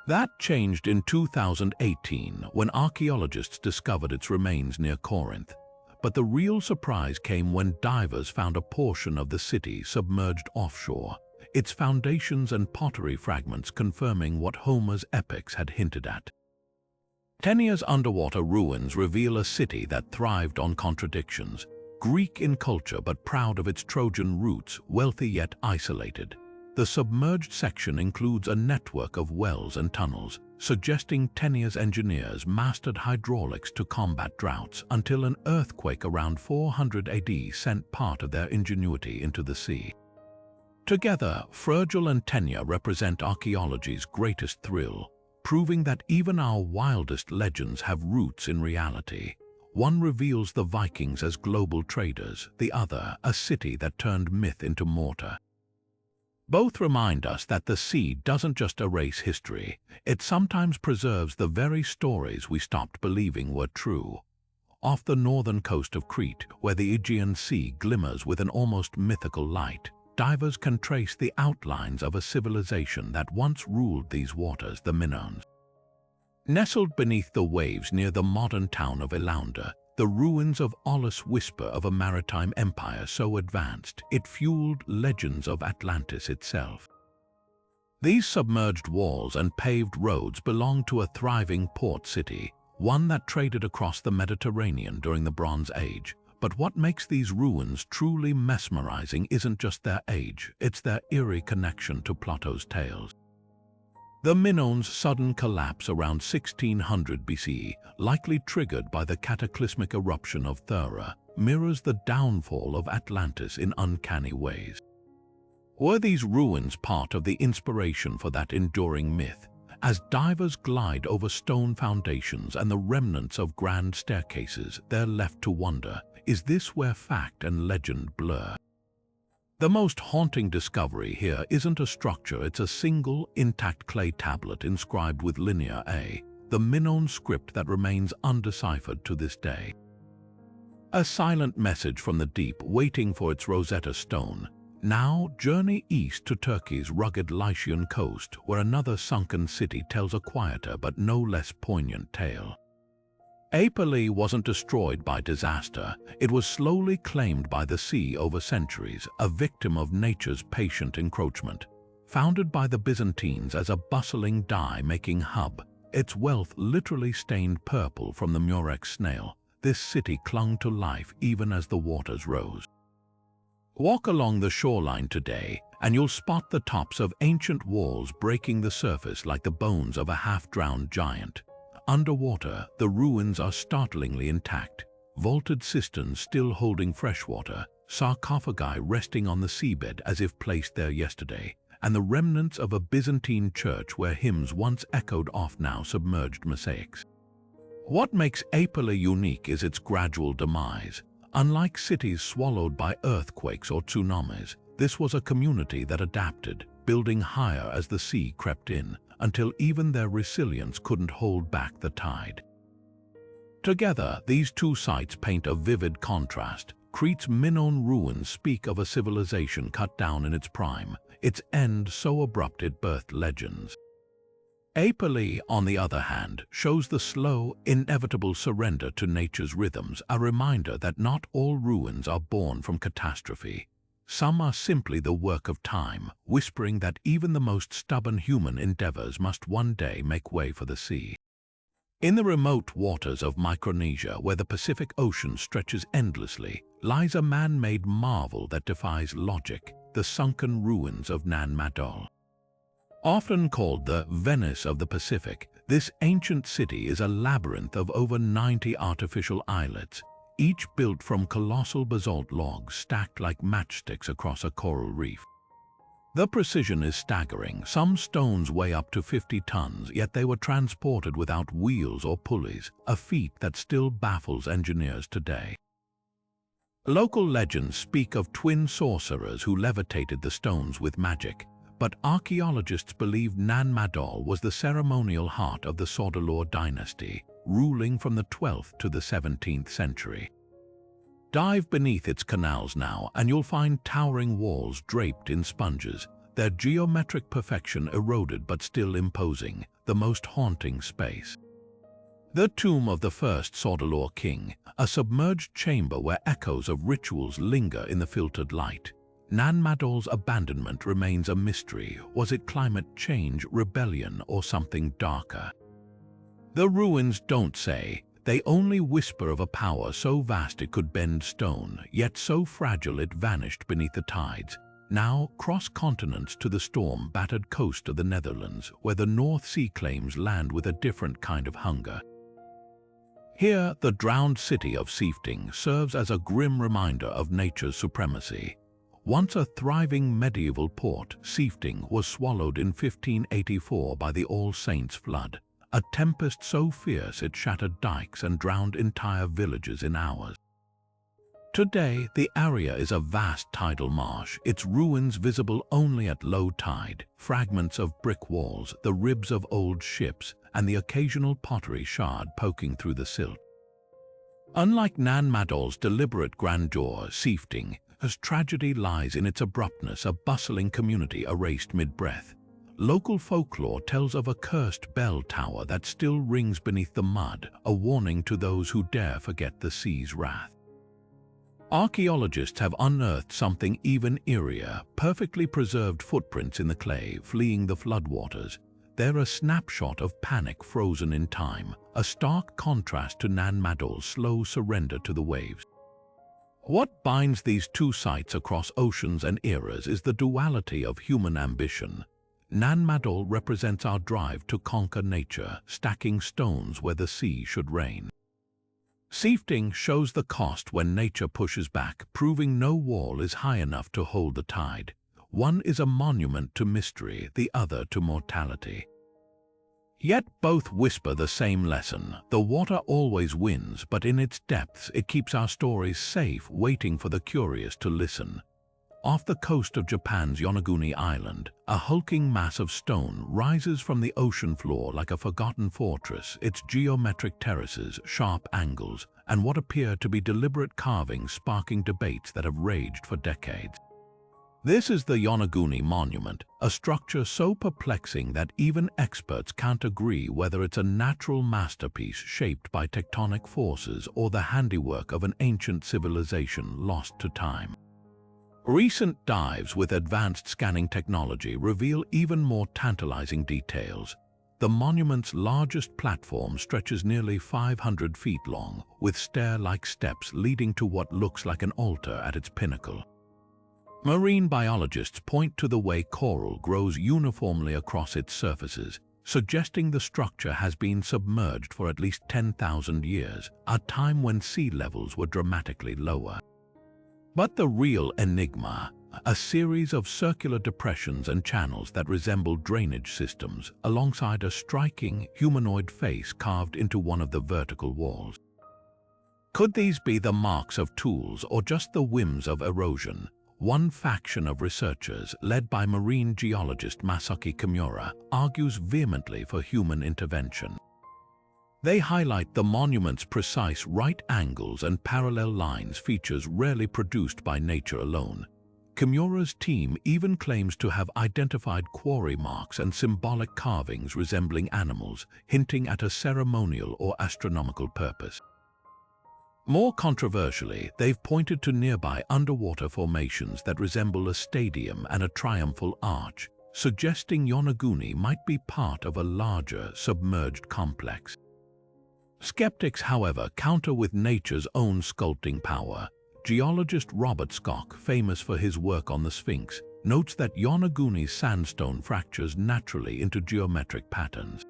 That changed in 2018 when archaeologists discovered its remains near Corinth. But the real surprise came when divers found a portion of the city submerged offshore, its foundations and pottery fragments confirming what Homer's epics had hinted at. Tenia's underwater ruins reveal a city that thrived on contradictions, Greek in culture but proud of its Trojan roots, wealthy yet isolated. The submerged section includes a network of wells and tunnels, suggesting Tenia's engineers mastered hydraulics to combat droughts until an earthquake around 400 AD sent part of their ingenuity into the sea. Together, Virgil and Tenia represent archaeology's greatest thrill, proving that even our wildest legends have roots in reality. One reveals the Vikings as global traders, the other a city that turned myth into mortar. Both remind us that the sea doesn't just erase history, it sometimes preserves the very stories we stopped believing were true. Off the northern coast of Crete, where the Aegean Sea glimmers with an almost mythical light, divers can trace the outlines of a civilization that once ruled these waters, the Minoans. Nestled beneath the waves near the modern town of Elander, the ruins of Aulis whisper of a maritime empire so advanced it fueled legends of Atlantis itself. These submerged walls and paved roads belong to a thriving port city, one that traded across the Mediterranean during the Bronze Age. But what makes these ruins truly mesmerizing isn't just their age, it's their eerie connection to Plato's tales. The Minoans' sudden collapse around 1600 BCE, likely triggered by the cataclysmic eruption of Thera, mirrors the downfall of Atlantis in uncanny ways. Were these ruins part of the inspiration for that enduring myth? As divers glide over stone foundations and the remnants of grand staircases, they're left to wonder, is this where fact and legend blur? The most haunting discovery here isn't a structure, it's a single, intact clay tablet inscribed with Linear A, the Minoan script that remains undeciphered to this day. A silent message from the deep waiting for its Rosetta Stone. Now journey east to Turkey's rugged Lycian coast, where another sunken city tells a quieter but no less poignant tale. Apelli wasn't destroyed by disaster, it was slowly claimed by the sea over centuries, a victim of nature's patient encroachment. Founded by the Byzantines as a bustling dye-making hub, its wealth literally stained purple from the murex snail, this city clung to life even as the waters rose. Walk along the shoreline today, and you'll spot the tops of ancient walls breaking the surface like the bones of a half-drowned giant. Underwater, the ruins are startlingly intact, vaulted cisterns still holding freshwater, sarcophagi resting on the seabed as if placed there yesterday, and the remnants of a Byzantine church where hymns once echoed off now submerged mosaics. What makes Apelli unique is its gradual demise. Unlike cities swallowed by earthquakes or tsunamis, this was a community that adapted, building higher as the sea crept in, until even their resilience couldn't hold back the tide. Together, these two sites paint a vivid contrast. Crete's Minoan ruins speak of a civilization cut down in its prime, its end so abrupt it birthed legends. Apelli, on the other hand, shows the slow, inevitable surrender to nature's rhythms, a reminder that not all ruins are born from catastrophe. Some are simply the work of time, whispering that even the most stubborn human endeavors must one day make way for the sea. In the remote waters of Micronesia, where the Pacific Ocean stretches endlessly, lies a man-made marvel that defies logic, the sunken ruins of Nan Madol. Often called the Venice of the Pacific, this ancient city is a labyrinth of over 90 artificial islets, each built from colossal basalt logs stacked like matchsticks across a coral reef. The precision is staggering. Some stones weigh up to 50 tons, yet they were transported without wheels or pulleys, a feat that still baffles engineers today. Local legends speak of twin sorcerers who levitated the stones with magic, but archaeologists believe Nan Madol was the ceremonial heart of the Sordalor dynasty, ruling from the 12th to the 17th century. Dive beneath its canals now, and you'll find towering walls draped in sponges, their geometric perfection eroded but still imposing, the most haunting space. The tomb of the first Sordalor king, a submerged chamber where echoes of rituals linger in the filtered light. Nan Madol's abandonment remains a mystery. Was it climate change, rebellion, or something darker? The ruins don't say. They only whisper of a power so vast it could bend stone, yet so fragile it vanished beneath the tides. Now cross continents to the storm-battered coast of the Netherlands, where the North Sea claims land with a different kind of hunger. Here, the drowned city of Seefting serves as a grim reminder of nature's supremacy. Once a thriving medieval port, Seefting was swallowed in 1584 by the All Saints' flood, a tempest so fierce it shattered dikes and drowned entire villages in hours. Today, the area is a vast tidal marsh, its ruins visible only at low tide, fragments of brick walls, the ribs of old ships, and the occasional pottery shard poking through the silt. Unlike Nan Madol's deliberate grandeur, Seefting's tragedy lies in its abruptness, a bustling community erased mid-breath. Local folklore tells of a cursed bell tower that still rings beneath the mud, a warning to those who dare forget the sea's wrath. Archaeologists have unearthed something even eerier, perfectly preserved footprints in the clay fleeing the floodwaters. They're a snapshot of panic frozen in time, a stark contrast to Nan Madol's slow surrender to the waves. What binds these two sites across oceans and eras is the duality of human ambition. Nan Madol represents our drive to conquer nature, stacking stones where the sea should reign. Seefting shows the cost when nature pushes back, proving no wall is high enough to hold the tide. One is a monument to mystery, the other to mortality. Yet both whisper the same lesson. The water always wins, but in its depths it keeps our stories safe, waiting for the curious to listen. Off the coast of Japan's Yonaguni Island, a hulking mass of stone rises from the ocean floor like a forgotten fortress, its geometric terraces, sharp angles, and what appear to be deliberate carvings sparking debates that have raged for decades. This is the Yonaguni Monument, a structure so perplexing that even experts can't agree whether it's a natural masterpiece shaped by tectonic forces or the handiwork of an ancient civilization lost to time. Recent dives with advanced scanning technology reveal even more tantalizing details. The monument's largest platform stretches nearly 500 feet long, with stair-like steps leading to what looks like an altar at its pinnacle. Marine biologists point to the way coral grows uniformly across its surfaces, suggesting the structure has been submerged for at least 10,000 years, a time when sea levels were dramatically lower. But the real enigma, a series of circular depressions and channels that resemble drainage systems, alongside a striking humanoid face carved into one of the vertical walls. Could these be the marks of tools or just the whims of erosion? One faction of researchers, led by marine geologist Masaki Kimura, argues vehemently for human intervention. They highlight the monument's precise right angles and parallel lines, features rarely produced by nature alone. Kimura's team even claims to have identified quarry marks and symbolic carvings resembling animals, hinting at a ceremonial or astronomical purpose. More controversially, they've pointed to nearby underwater formations that resemble a stadium and a triumphal arch, suggesting Yonaguni might be part of a larger, submerged complex. Skeptics, however, counter with nature's own sculpting power. Geologist Robert Schoch, famous for his work on the Sphinx, notes that Yonaguni's sandstone fractures naturally into geometric patterns.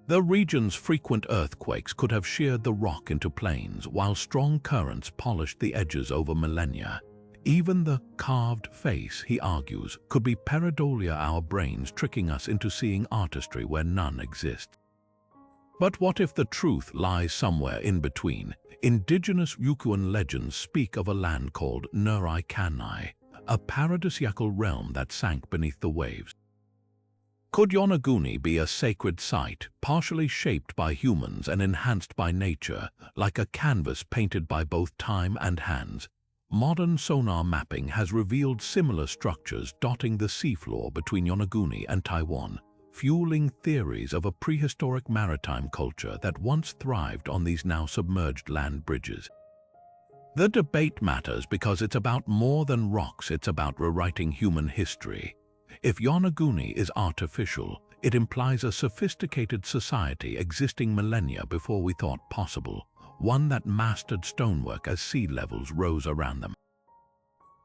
The region's frequent earthquakes could have sheared the rock into planes, while strong currents polished the edges over millennia. Even the carved face, he argues, could be pareidolia, our brains tricking us into seeing artistry where none exists. But what if the truth lies somewhere in between? Indigenous Yukuan legends speak of a land called Neolithic, a paradisiacal realm that sank beneath the waves. Could Yonaguni be a sacred site, partially shaped by humans and enhanced by nature, like a canvas painted by both time and hands? Modern sonar mapping has revealed similar structures dotting the seafloor between Yonaguni and Taiwan, fueling theories of a prehistoric maritime culture that once thrived on these now submerged land bridges. The debate matters because it's about more than rocks, it's about rewriting human history. If Yonaguni is artificial, it implies a sophisticated society existing millennia before we thought possible, one that mastered stonework as sea levels rose around them.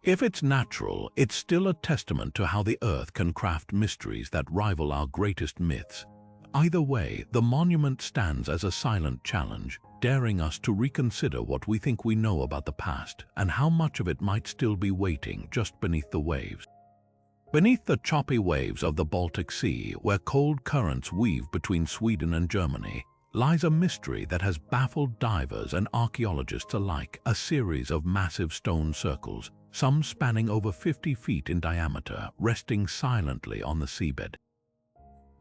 If it's natural, it's still a testament to how the Earth can craft mysteries that rival our greatest myths. Either way, the monument stands as a silent challenge, daring us to reconsider what we think we know about the past and how much of it might still be waiting just beneath the waves. Beneath the choppy waves of the Baltic Sea, where cold currents weave between Sweden and Germany, lies a mystery that has baffled divers and archaeologists alike, a series of massive stone circles, some spanning over 50 feet in diameter, resting silently on the seabed.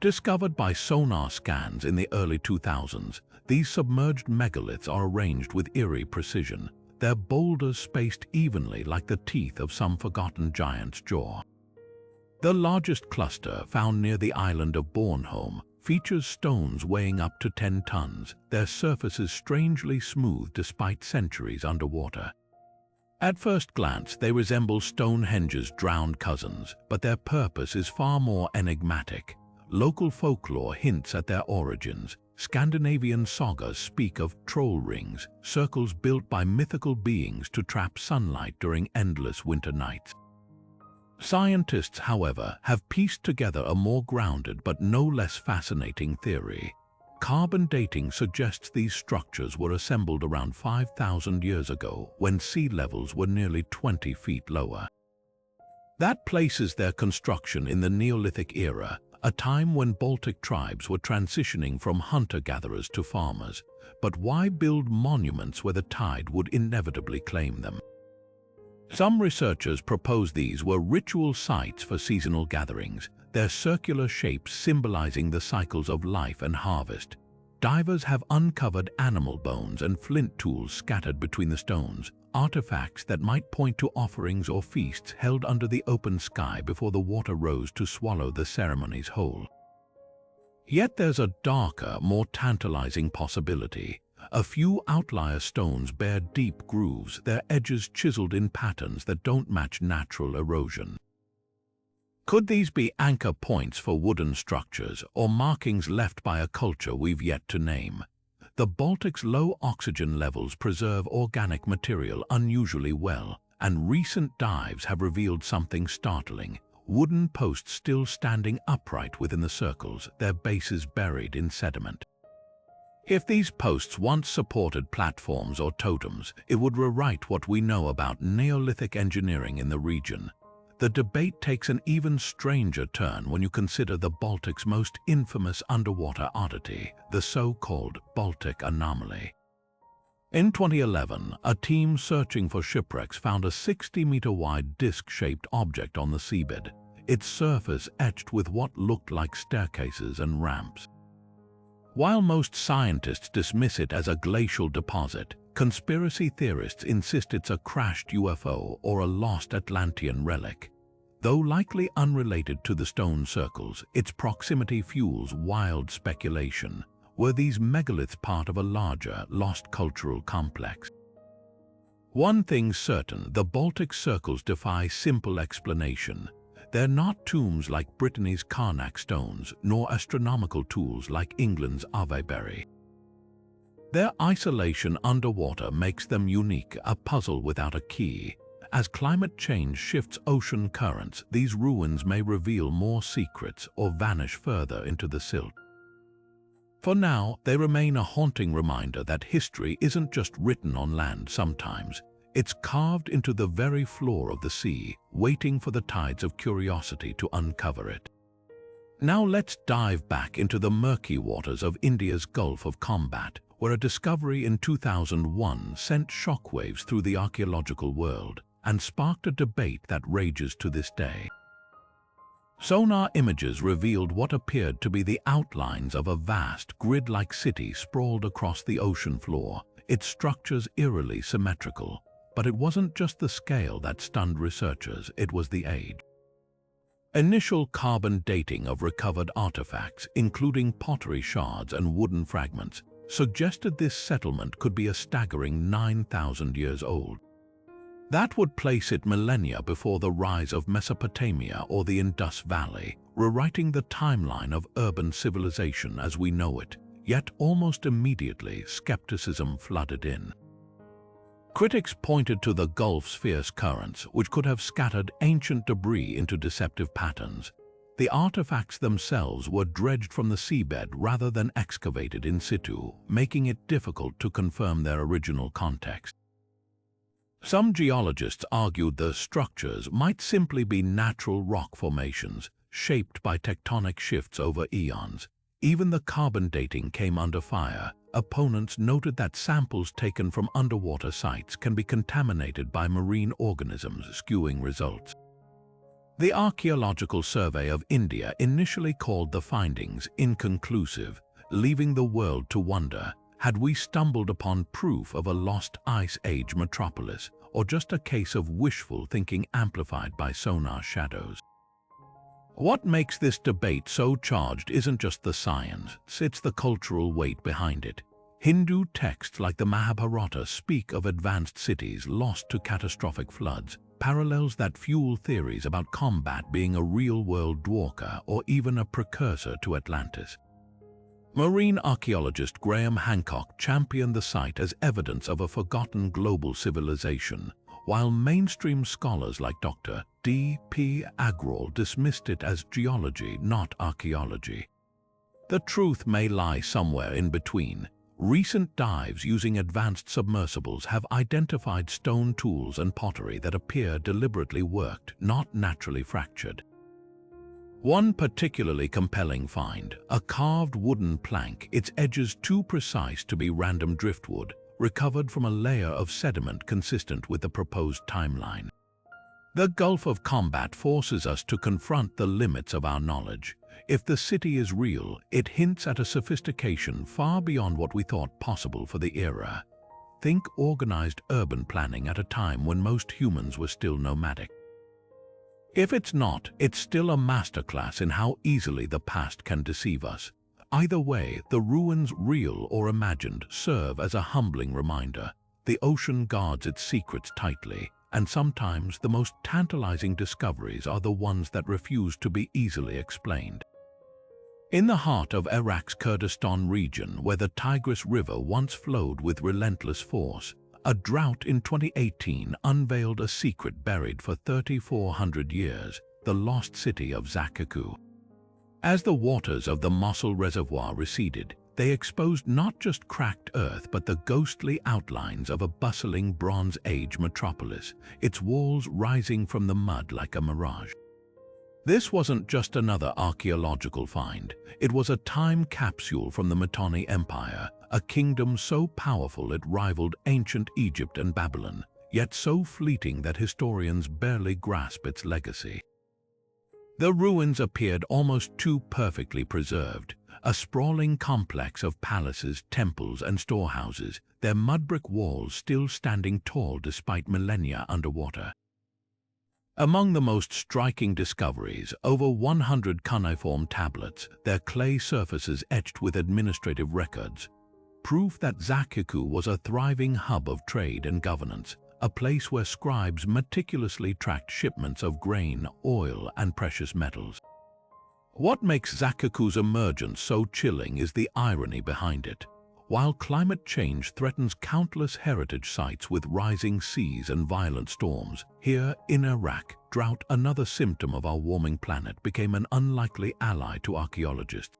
Discovered by sonar scans in the early 2000s, these submerged megaliths are arranged with eerie precision, their boulders spaced evenly like the teeth of some forgotten giant's jaw. The largest cluster, found near the island of Bornholm, features stones weighing up to 10 tons, their surfaces strangely smooth despite centuries underwater. At first glance, they resemble Stonehenge's drowned cousins, but their purpose is far more enigmatic. Local folklore hints at their origins. Scandinavian sagas speak of troll rings, circles built by mythical beings to trap sunlight during endless winter nights. Scientists, however, have pieced together a more grounded but no less fascinating theory. Carbon dating suggests these structures were assembled around 5,000 years ago, when sea levels were nearly 20 feet lower. That places their construction in the Neolithic era, a time when Baltic tribes were transitioning from hunter-gatherers to farmers. But why build monuments where the tide would inevitably claim them? Some researchers propose these were ritual sites for seasonal gatherings, their circular shapes symbolizing the cycles of life and harvest. Divers have uncovered animal bones and flint tools scattered between the stones, artifacts that might point to offerings or feasts held under the open sky before the water rose to swallow the ceremonies whole. Yet there's a darker, more tantalizing possibility. A few outlier stones bear deep grooves, their edges chiseled in patterns that don't match natural erosion. Could these be anchor points for wooden structures or markings left by a culture we've yet to name? The Baltic's low oxygen levels preserve organic material unusually well, and recent dives have revealed something startling. Wooden posts still standing upright within the circles, their bases buried in sediment. If these posts once supported platforms or totems, it would rewrite what we know about Neolithic engineering in the region. The debate takes an even stranger turn when you consider the Baltic's most infamous underwater oddity, the so-called Baltic anomaly. In 2011, a team searching for shipwrecks found a 60-meter-wide disc-shaped object on the seabed, its surface etched with what looked like staircases and ramps. While most scientists dismiss it as a glacial deposit, conspiracy theorists insist it's a crashed UFO or a lost Atlantean relic. Though likely unrelated to the stone circles, its proximity fuels wild speculation. Were these megaliths part of a larger, lost cultural complex? One thing's certain, the Baltic circles defy simple explanation. They're not tombs like Brittany's Karnak stones, nor astronomical tools like England's Avebury. Their isolation underwater makes them unique, a puzzle without a key. As climate change shifts ocean currents, these ruins may reveal more secrets or vanish further into the silt. For now, they remain a haunting reminder that history isn't just written on land sometimes. It's carved into the very floor of the sea, waiting for the tides of curiosity to uncover it. Now let's dive back into the murky waters of India's Gulf of Cambay, where a discovery in 2001 sent shockwaves through the archaeological world and sparked a debate that rages to this day. Sonar images revealed what appeared to be the outlines of a vast, grid-like city sprawled across the ocean floor, its structures eerily symmetrical. But it wasn't just the scale that stunned researchers, it was the age. Initial carbon dating of recovered artifacts, including pottery shards and wooden fragments, suggested this settlement could be a staggering 9,000 years old. That would place it millennia before the rise of Mesopotamia or the Indus Valley, rewriting the timeline of urban civilization as we know it. Yet almost immediately, skepticism flooded in. Critics pointed to the Gulf's fierce currents, which could have scattered ancient debris into deceptive patterns. The artifacts themselves were dredged from the seabed rather than excavated in situ, making it difficult to confirm their original context. Some geologists argued the structures might simply be natural rock formations, shaped by tectonic shifts over eons. Even the carbon dating came under fire. Opponents noted that samples taken from underwater sites can be contaminated by marine organisms, skewing results. The Archaeological Survey of India initially called the findings inconclusive, leaving the world to wonder, had we stumbled upon proof of a lost Ice Age metropolis, or just a case of wishful thinking amplified by sonar shadows? What makes this debate so charged isn't just the science, it's the cultural weight behind it. Hindu texts like the Mahabharata speak of advanced cities lost to catastrophic floods, parallels that fuel theories about combat being a real-world Dwarka or even a precursor to Atlantis. Marine archaeologist Graham Hancock championed the site as evidence of a forgotten global civilization, while mainstream scholars like Dr. D.P. Agrawal dismissed it as geology, not archaeology. The truth may lie somewhere in between. Recent dives using advanced submersibles have identified stone tools and pottery that appear deliberately worked, not naturally fractured. One particularly compelling find, a carved wooden plank, its edges too precise to be random driftwood, recovered from a layer of sediment consistent with the proposed timeline. The Gulf of Cambay forces us to confront the limits of our knowledge. If the city is real, it hints at a sophistication far beyond what we thought possible for the era. Think organized urban planning at a time when most humans were still nomadic. If it's not, it's still a masterclass in how easily the past can deceive us. Either way, the ruins, real or imagined, serve as a humbling reminder. The ocean guards its secrets tightly, and sometimes the most tantalizing discoveries are the ones that refuse to be easily explained. In the heart of Iraq's Kurdistan region, where the Tigris River once flowed with relentless force, a drought in 2018 unveiled a secret buried for 3,400 years, the lost city of Zakaku. As the waters of the Mosul Reservoir receded, they exposed not just cracked earth but the ghostly outlines of a bustling Bronze Age metropolis, its walls rising from the mud like a mirage. This wasn't just another archaeological find, it was a time capsule from the Mitanni Empire, a kingdom so powerful it rivaled ancient Egypt and Babylon, yet so fleeting that historians barely grasp its legacy. The ruins appeared almost too perfectly preserved, a sprawling complex of palaces, temples, and storehouses, their mud-brick walls still standing tall despite millennia underwater. Among the most striking discoveries, over 100 cuneiform tablets, their clay surfaces etched with administrative records, proof that Zakaku was a thriving hub of trade and governance, a place where scribes meticulously tracked shipments of grain, oil, and precious metals. What makes Zakaku's emergence so chilling is the irony behind it. While climate change threatens countless heritage sites with rising seas and violent storms, here in Iraq, drought, another symptom of our warming planet, became an unlikely ally to archaeologists.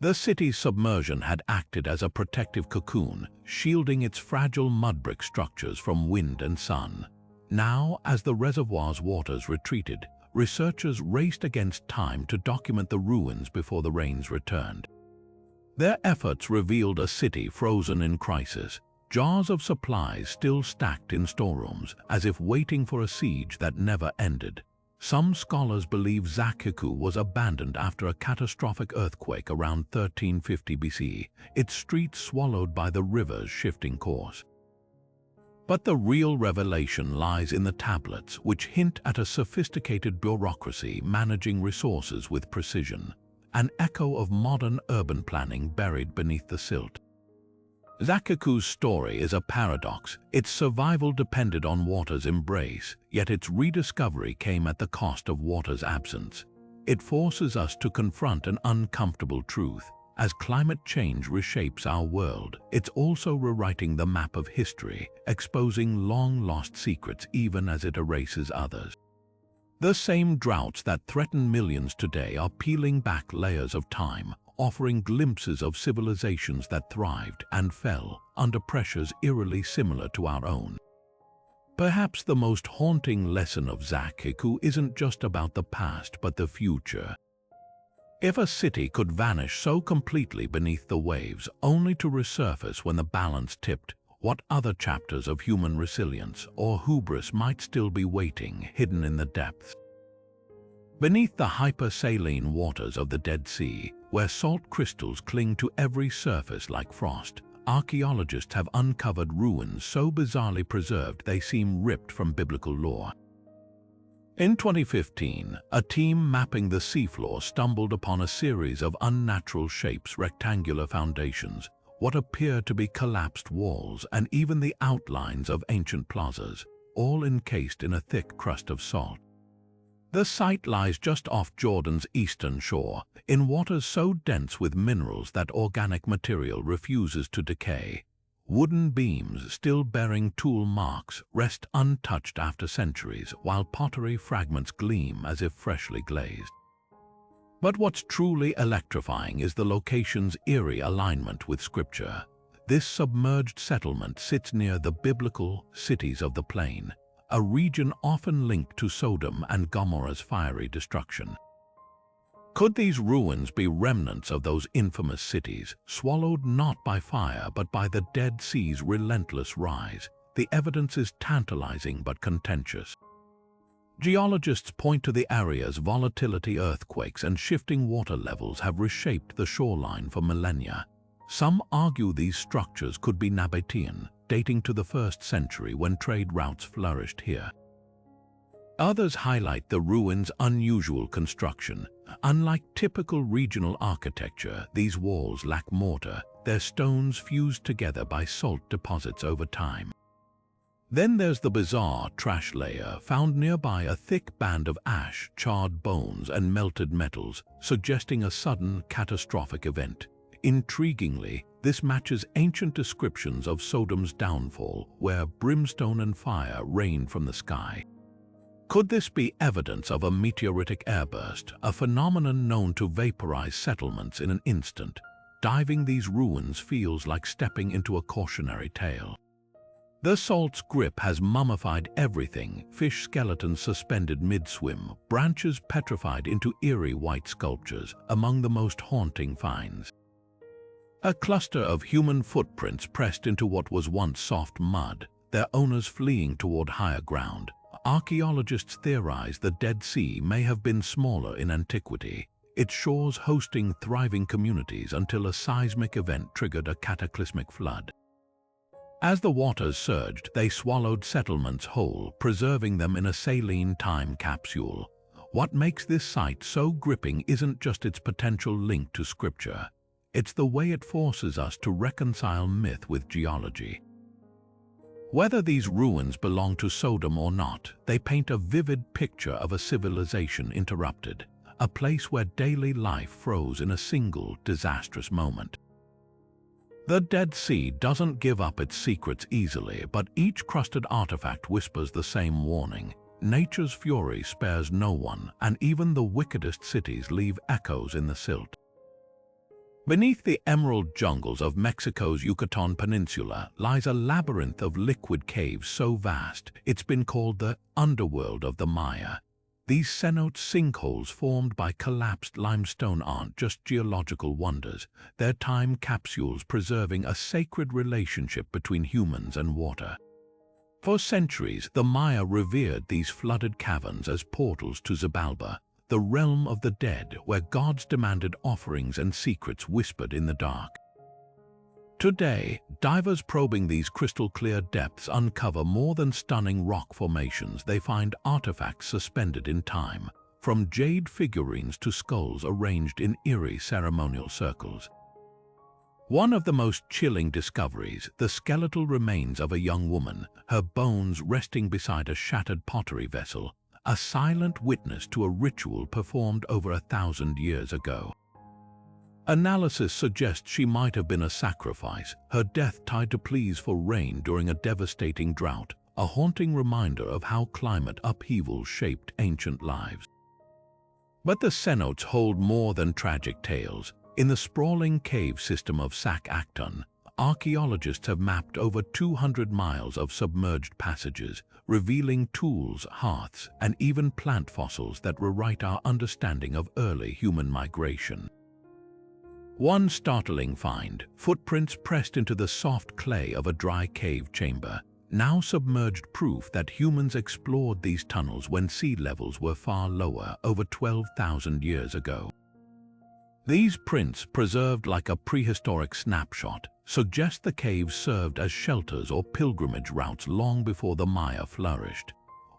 The city's submersion had acted as a protective cocoon, shielding its fragile mud-brick structures from wind and sun. Now, as the reservoir's waters retreated, researchers raced against time to document the ruins before the rains returned. Their efforts revealed a city frozen in crisis, jars of supplies still stacked in storerooms, as if waiting for a siege that never ended. Some scholars believe Zakiku was abandoned after a catastrophic earthquake around 1350 BC, its streets swallowed by the river's shifting course. But the real revelation lies in the tablets, which hint at a sophisticated bureaucracy managing resources with precision, an echo of modern urban planning buried beneath the silt. Zakiku's story is a paradox. Its survival depended on water's embrace, yet its rediscovery came at the cost of water's absence. It forces us to confront an uncomfortable truth. As climate change reshapes our world, it's also rewriting the map of history, exposing long-lost secrets even as it erases others. The same droughts that threaten millions today are peeling back layers of time, offering glimpses of civilizations that thrived and fell under pressures eerily similar to our own. Perhaps the most haunting lesson of Zakiku isn't just about the past but the future. If a city could vanish so completely beneath the waves, only to resurface when the balance tipped, what other chapters of human resilience or hubris might still be waiting, hidden in the depths? Beneath the hypersaline waters of the Dead Sea, where salt crystals cling to every surface like frost, archaeologists have uncovered ruins so bizarrely preserved they seem ripped from biblical lore. In 2015, a team mapping the seafloor stumbled upon a series of unnatural shapes, rectangular foundations, what appear to be collapsed walls, and even the outlines of ancient plazas, all encased in a thick crust of salt. The site lies just off Jordan's eastern shore, in waters so dense with minerals that organic material refuses to decay. Wooden beams, still bearing tool marks, rest untouched after centuries, while pottery fragments gleam as if freshly glazed. But what's truly electrifying is the location's eerie alignment with Scripture. This submerged settlement sits near the biblical cities of the plain, a region often linked to Sodom and Gomorrah's fiery destruction. Could these ruins be remnants of those infamous cities, swallowed not by fire but by the Dead Sea's relentless rise? The evidence is tantalizing but contentious. Geologists point to the area's volatility. Earthquakes and shifting water levels have reshaped the shoreline for millennia. Some argue these structures could be Nabatean, dating to the 1st century when trade routes flourished here. Others highlight the ruins' unusual construction. Unlike typical regional architecture, these walls lack mortar, their stones fused together by salt deposits over time. Then there's the bizarre trash layer found nearby, a thick band of ash, charred bones, and melted metals, suggesting a sudden, catastrophic event. Intriguingly, this matches ancient descriptions of Sodom's downfall, where brimstone and fire rained from the sky. Could this be evidence of a meteoritic airburst, a phenomenon known to vaporize settlements in an instant? Diving these ruins feels like stepping into a cautionary tale. The salt's grip has mummified everything, fish skeletons suspended mid-swim, branches petrified into eerie white sculptures, among the most haunting finds. A cluster of human footprints pressed into what was once soft mud, their owners fleeing toward higher ground. Archaeologists theorize the Dead Sea may have been smaller in antiquity, its shores hosting thriving communities until a seismic event triggered a cataclysmic flood. As the waters surged, they swallowed settlements whole, preserving them in a saline time capsule. What makes this site so gripping isn't just its potential link to Scripture. It's the way it forces us to reconcile myth with geology. Whether these ruins belong to Sodom or not, they paint a vivid picture of a civilization interrupted, a place where daily life froze in a single disastrous moment. The Dead Sea doesn't give up its secrets easily, but each crusted artifact whispers the same warning. Nature's fury spares no one, and even the wickedest cities leave echoes in the silt. Beneath the emerald jungles of Mexico's Yucatan Peninsula lies a labyrinth of liquid caves so vast it's been called the underworld of the Maya. These cenote sinkholes formed by collapsed limestone aren't just geological wonders, they're time capsules preserving a sacred relationship between humans and water. For centuries, the Maya revered these flooded caverns as portals to Xibalba, the realm of the dead where gods demanded offerings and secrets whispered in the dark. Today, divers probing these crystal-clear depths uncover more than stunning rock formations. They find artifacts suspended in time, from jade figurines to skulls arranged in eerie ceremonial circles. One of the most chilling discoveries, the skeletal remains of a young woman, her bones resting beside a shattered pottery vessel, a silent witness to a ritual performed over 1,000 years ago. Analysis suggests she might have been a sacrifice, her death tied to pleas for rain during a devastating drought, a haunting reminder of how climate upheaval shaped ancient lives. But the cenotes hold more than tragic tales. In the sprawling cave system of Sac-Acton, archaeologists have mapped over 200 miles of submerged passages, revealing tools, hearths, and even plant fossils that rewrite our understanding of early human migration. One startling find, footprints pressed into the soft clay of a dry cave chamber, now submerged, proof that humans explored these tunnels when sea levels were far lower, over 12,000 years ago. These prints, preserved like a prehistoric snapshot, suggest the caves served as shelters or pilgrimage routes long before the Maya flourished.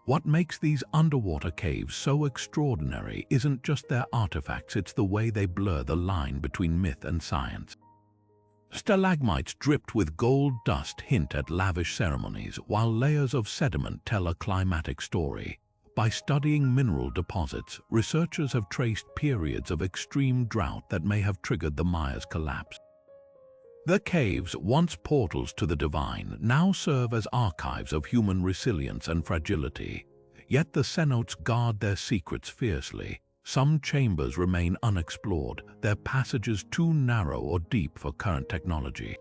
What makes these underwater caves so extraordinary isn't just their artifacts, it's the way they blur the line between myth and science. Stalagmites dripped with gold dust hint at lavish ceremonies, while layers of sediment tell a climatic story. By studying mineral deposits, researchers have traced periods of extreme drought that may have triggered the Maya's collapse. The caves, once portals to the divine, now serve as archives of human resilience and fragility. Yet the cenotes guard their secrets fiercely. Some chambers remain unexplored, their passages too narrow or deep for current technology.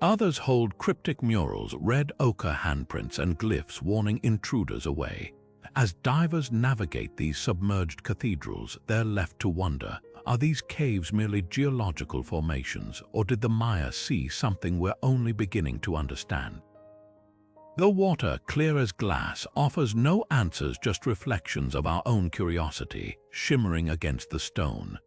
Others hold cryptic murals, red ochre handprints, and glyphs warning intruders away. As divers navigate these submerged cathedrals, they're left to wonder, are these caves merely geological formations, or did the Maya see something we're only beginning to understand? The water, clear as glass, offers no answers, just reflections of our own curiosity, shimmering against the stone.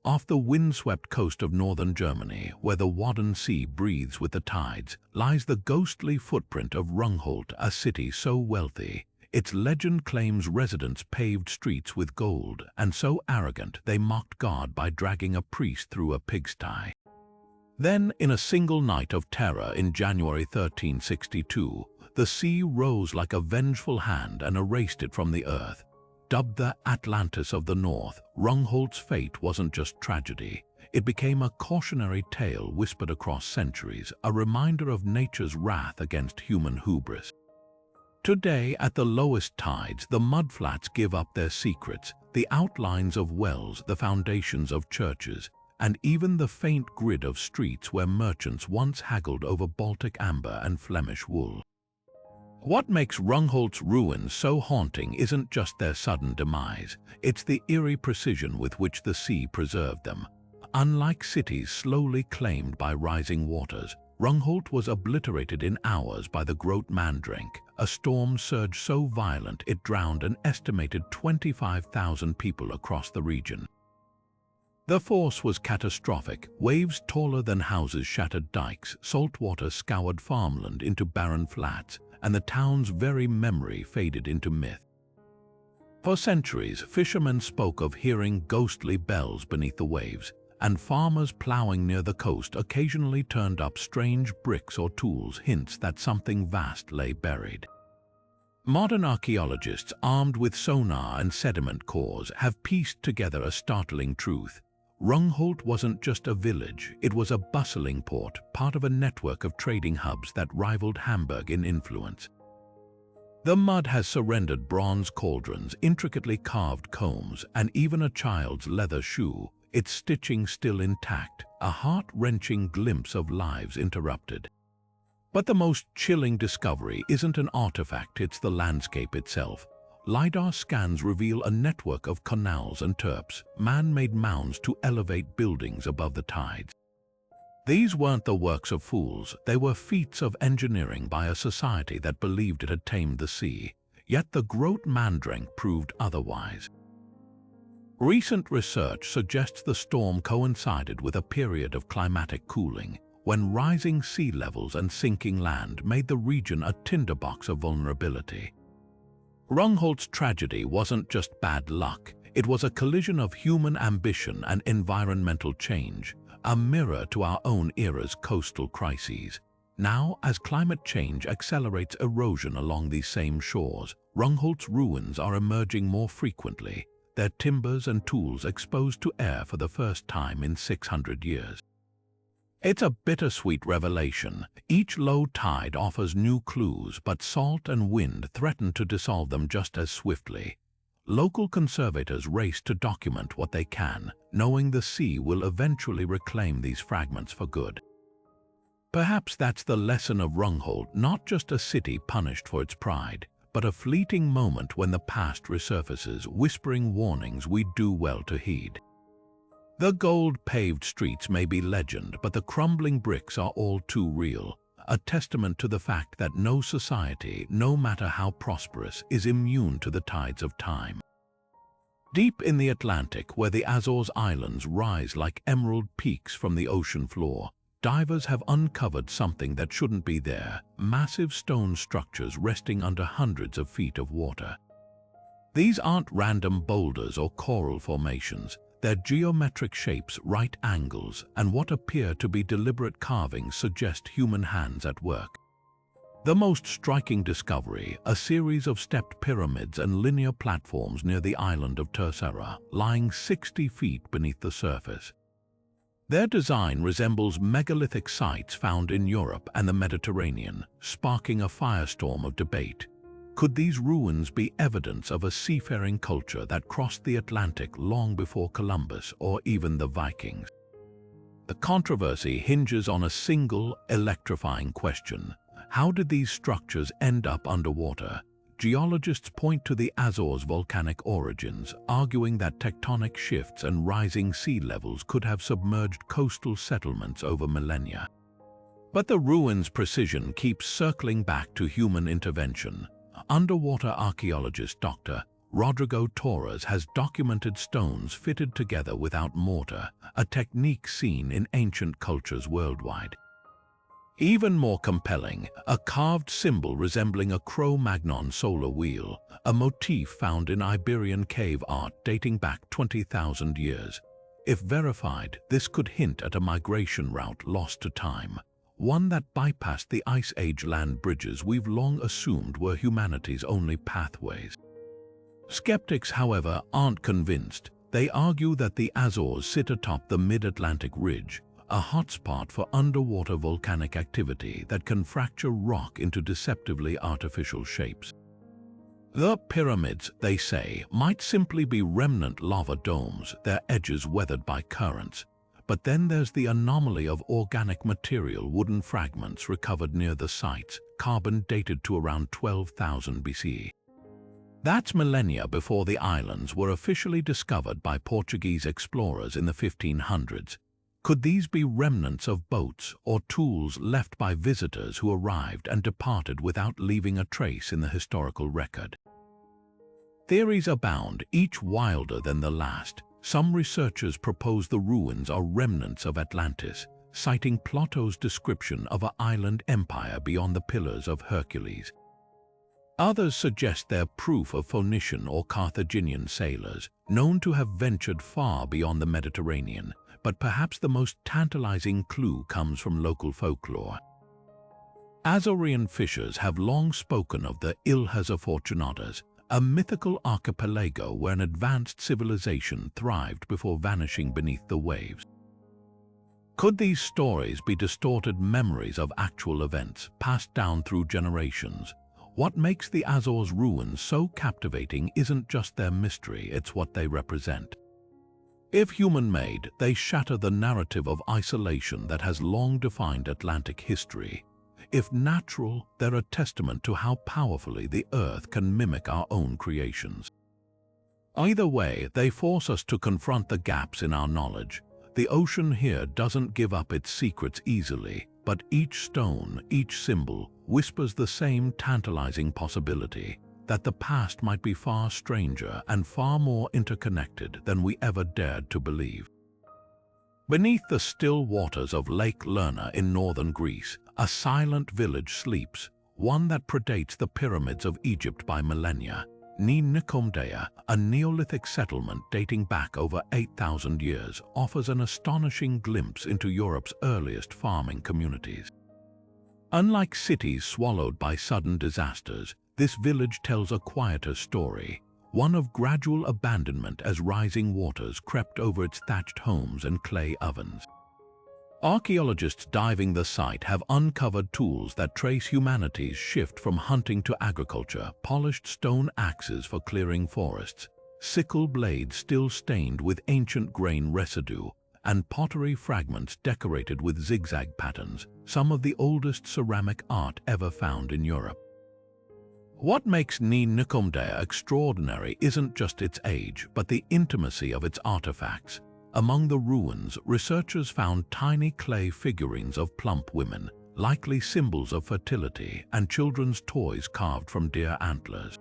Off the windswept coast of northern Germany, where the Wadden Sea breathes with the tides, lies the ghostly footprint of Rungholt, a city so wealthy. Its legend claims residents paved streets with gold, and so arrogant they mocked God by dragging a priest through a pigsty. Then, in a single night of terror in January 1362, the sea rose like a vengeful hand and erased it from the earth. Dubbed the Atlantis of the North, Rungholt's fate wasn't just tragedy. It became a cautionary tale whispered across centuries, a reminder of nature's wrath against human hubris. Today, at the lowest tides, the mudflats give up their secrets, the outlines of wells, the foundations of churches, and even the faint grid of streets where merchants once haggled over Baltic amber and Flemish wool. What makes Rungholt's ruins so haunting isn't just their sudden demise, it's the eerie precision with which the sea preserved them. Unlike cities slowly claimed by rising waters, Rungholt was obliterated in hours by the Groot Mandrenk, a storm surge so violent it drowned an estimated 25,000 people across the region. The force was catastrophic. Waves taller than houses shattered dikes, saltwater scoured farmland into barren flats, and the town's very memory faded into myth. For centuries, fishermen spoke of hearing ghostly bells beneath the waves, and farmers plowing near the coast occasionally turned up strange bricks or tools, hints that something vast lay buried. Modern archaeologists, armed with sonar and sediment cores, have pieced together a startling truth. Rungholt wasn't just a village, it was a bustling port, part of a network of trading hubs that rivaled Hamburg in influence. The mud has surrendered bronze cauldrons, intricately carved combs, and even a child's leather shoe. its stitching still intact, a heart-wrenching glimpse of lives interrupted. But the most chilling discovery isn't an artifact, it's the landscape itself. LiDAR scans reveal a network of canals and terps, man-made mounds to elevate buildings above the tides. These weren't the works of fools, they were feats of engineering by a society that believed it had tamed the sea. Yet the Groot Mandrank proved otherwise. Recent research suggests the storm coincided with a period of climatic cooling, when rising sea levels and sinking land made the region a tinderbox of vulnerability. Rungholt's tragedy wasn't just bad luck, it was a collision of human ambition and environmental change, a mirror to our own era's coastal crises. Now, as climate change accelerates erosion along these same shores, Rungholt's ruins are emerging more frequently, their timbers and tools exposed to air for the first time in 600 years. It's a bittersweet revelation. Each low tide offers new clues, but salt and wind threaten to dissolve them just as swiftly. Local conservators race to document what they can, knowing the sea will eventually reclaim these fragments for good. Perhaps that's the lesson of Rungholt, not just a city punished for its pride, but a fleeting moment when the past resurfaces, whispering warnings we do well to heed. The gold-paved streets may be legend, but the crumbling bricks are all too real, a testament to the fact that no society, no matter how prosperous, is immune to the tides of time. Deep in the Atlantic, where the Azores Islands rise like emerald peaks from the ocean floor, divers have uncovered something that shouldn't be there: massive stone structures resting under hundreds of feet of water. These aren't random boulders or coral formations. Their geometric shapes, right angles, and what appear to be deliberate carvings suggest human hands at work. The most striking discovery, a series of stepped pyramids and linear platforms near the island of Terceira, lying 60 feet beneath the surface. Their design resembles megalithic sites found in Europe and the Mediterranean, sparking a firestorm of debate. Could these ruins be evidence of a seafaring culture that crossed the Atlantic long before Columbus or even the Vikings? The controversy hinges on a single, electrifying question: how did these structures end up underwater? Geologists point to the Azores' volcanic origins, arguing that tectonic shifts and rising sea levels could have submerged coastal settlements over millennia. But the ruins' precision keeps circling back to human intervention. Underwater archaeologist Dr. Rodrigo Torres has documented stones fitted together without mortar, a technique seen in ancient cultures worldwide. Even more compelling, a carved symbol resembling a Cro-Magnon solar wheel, a motif found in Iberian cave art dating back 20,000 years. If verified, this could hint at a migration route lost to time, one that bypassed the Ice Age land bridges we've long assumed were humanity's only pathways. Skeptics, however, aren't convinced. They argue that the Azores sit atop the mid-Atlantic ridge, a hotspot for underwater volcanic activity that can fracture rock into deceptively artificial shapes. The pyramids, they say, might simply be remnant lava domes, their edges weathered by currents. But then there's the anomaly of organic material, wooden fragments recovered near the sites, carbon dated to around 12,000 BCE. That's millennia before the islands were officially discovered by Portuguese explorers in the 1500s. Could these be remnants of boats or tools left by visitors who arrived and departed without leaving a trace in the historical record? Theories abound, each wilder than the last. Some researchers propose the ruins are remnants of Atlantis, citing Plato's description of an island empire beyond the Pillars of Hercules. Others suggest they're proof of Phoenician or Carthaginian sailors, known to have ventured far beyond the Mediterranean, but perhaps the most tantalizing clue comes from local folklore. Azorean fishers have long spoken of the Ilhas Afortunadas, a mythical archipelago where an advanced civilization thrived before vanishing beneath the waves. Could these stories be distorted memories of actual events passed down through generations? What makes the Azores ruins so captivating isn't just their mystery, it's what they represent. If human-made, they shatter the narrative of isolation that has long defined Atlantic history. If natural, they're a testament to how powerfully the Earth can mimic our own creations. Either way, they force us to confront the gaps in our knowledge. The ocean here doesn't give up its secrets easily, but each stone, each symbol, whispers the same tantalizing possibility that the past might be far stranger and far more interconnected than we ever dared to believe. Beneath the still waters of Lake Lerna in northern Greece, a silent village sleeps, one that predates the pyramids of Egypt by millennia. Ni-Nikomdea, a Neolithic settlement dating back over 8,000 years, offers an astonishing glimpse into Europe's earliest farming communities. Unlike cities swallowed by sudden disasters, this village tells a quieter story, one of gradual abandonment as rising waters crept over its thatched homes and clay ovens. Archaeologists diving the site have uncovered tools that trace humanity's shift from hunting to agriculture: polished stone axes for clearing forests, sickle blades still stained with ancient grain residue, and pottery fragments decorated with zigzag patterns, some of the oldest ceramic art ever found in Europe. What makes Ni-Nikomdea extraordinary isn't just its age, but the intimacy of its artifacts. Among the ruins, researchers found tiny clay figurines of plump women, likely symbols of fertility, and children's toys carved from deer antlers.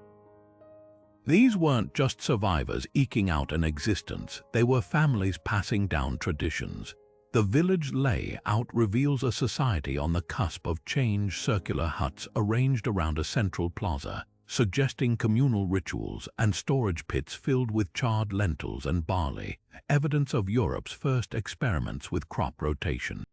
These weren't just survivors eking out an existence, they were families passing down traditions. The village layout reveals a society on the cusp of change: circular huts arranged around a central plaza, suggesting communal rituals, and storage pits filled with charred lentils and barley, evidence of Europe's first experiments with crop rotation.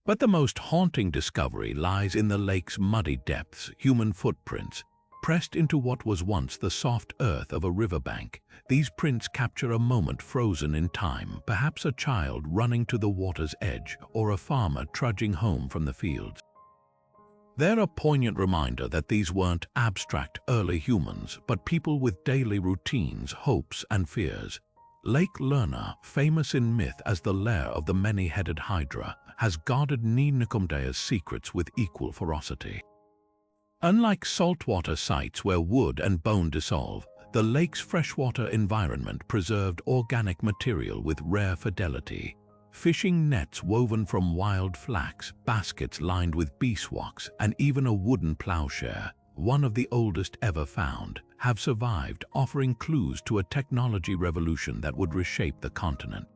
But the most haunting discovery lies in the lake's muddy depths: human footprints, pressed into what was once the soft earth of a riverbank. These prints capture a moment frozen in time, perhaps a child running to the water's edge or a farmer trudging home from the fields. They're a poignant reminder that these weren't abstract early humans, but people with daily routines, hopes, and fears. Lake Lerna, famous in myth as the lair of the many-headed hydra, has guarded Ni-Nikomdea's secrets with equal ferocity. Unlike saltwater sites where wood and bone dissolve, the lake's freshwater environment preserved organic material with rare fidelity. Fishing nets woven from wild flax, baskets lined with beeswax, and even a wooden plowshare, one of the oldest ever found, have survived, offering clues to a technology revolution that would reshape the continent.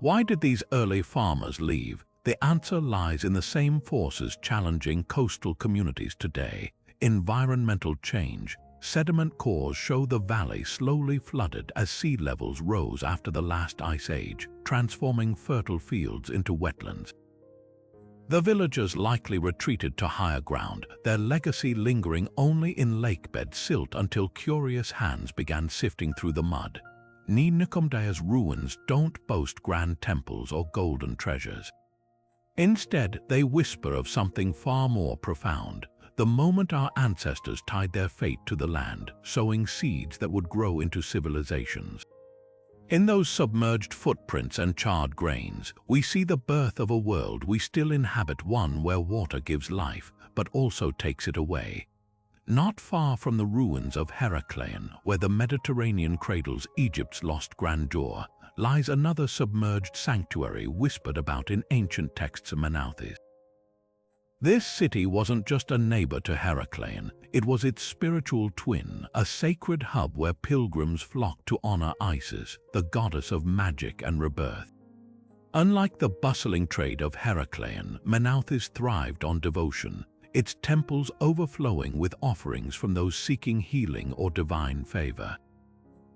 Why did these early farmers leave? The answer lies in the same forces challenging coastal communities today: environmental change. Sediment cores show the valley slowly flooded as sea levels rose after the last ice age, transforming fertile fields into wetlands. The villagers likely retreated to higher ground, their legacy lingering only in lakebed silt until curious hands began sifting through the mud. Ni-Nikomdea's ruins don't boast grand temples or golden treasures. Instead, they whisper of something far more profound: the moment our ancestors tied their fate to the land, sowing seeds that would grow into civilizations. In those submerged footprints and charred grains, we see the birth of a world we still inhabit, one where water gives life, but also takes it away. Not far from the ruins of Heracleion, where the Mediterranean cradles Egypt's lost grandeur, lies another submerged sanctuary whispered about in ancient texts of Menauthes. This city wasn't just a neighbor to Heracleion, it was its spiritual twin, a sacred hub where pilgrims flocked to honor Isis, the goddess of magic and rebirth. Unlike the bustling trade of Heracleion, Menauthes thrived on devotion, its temples overflowing with offerings from those seeking healing or divine favor.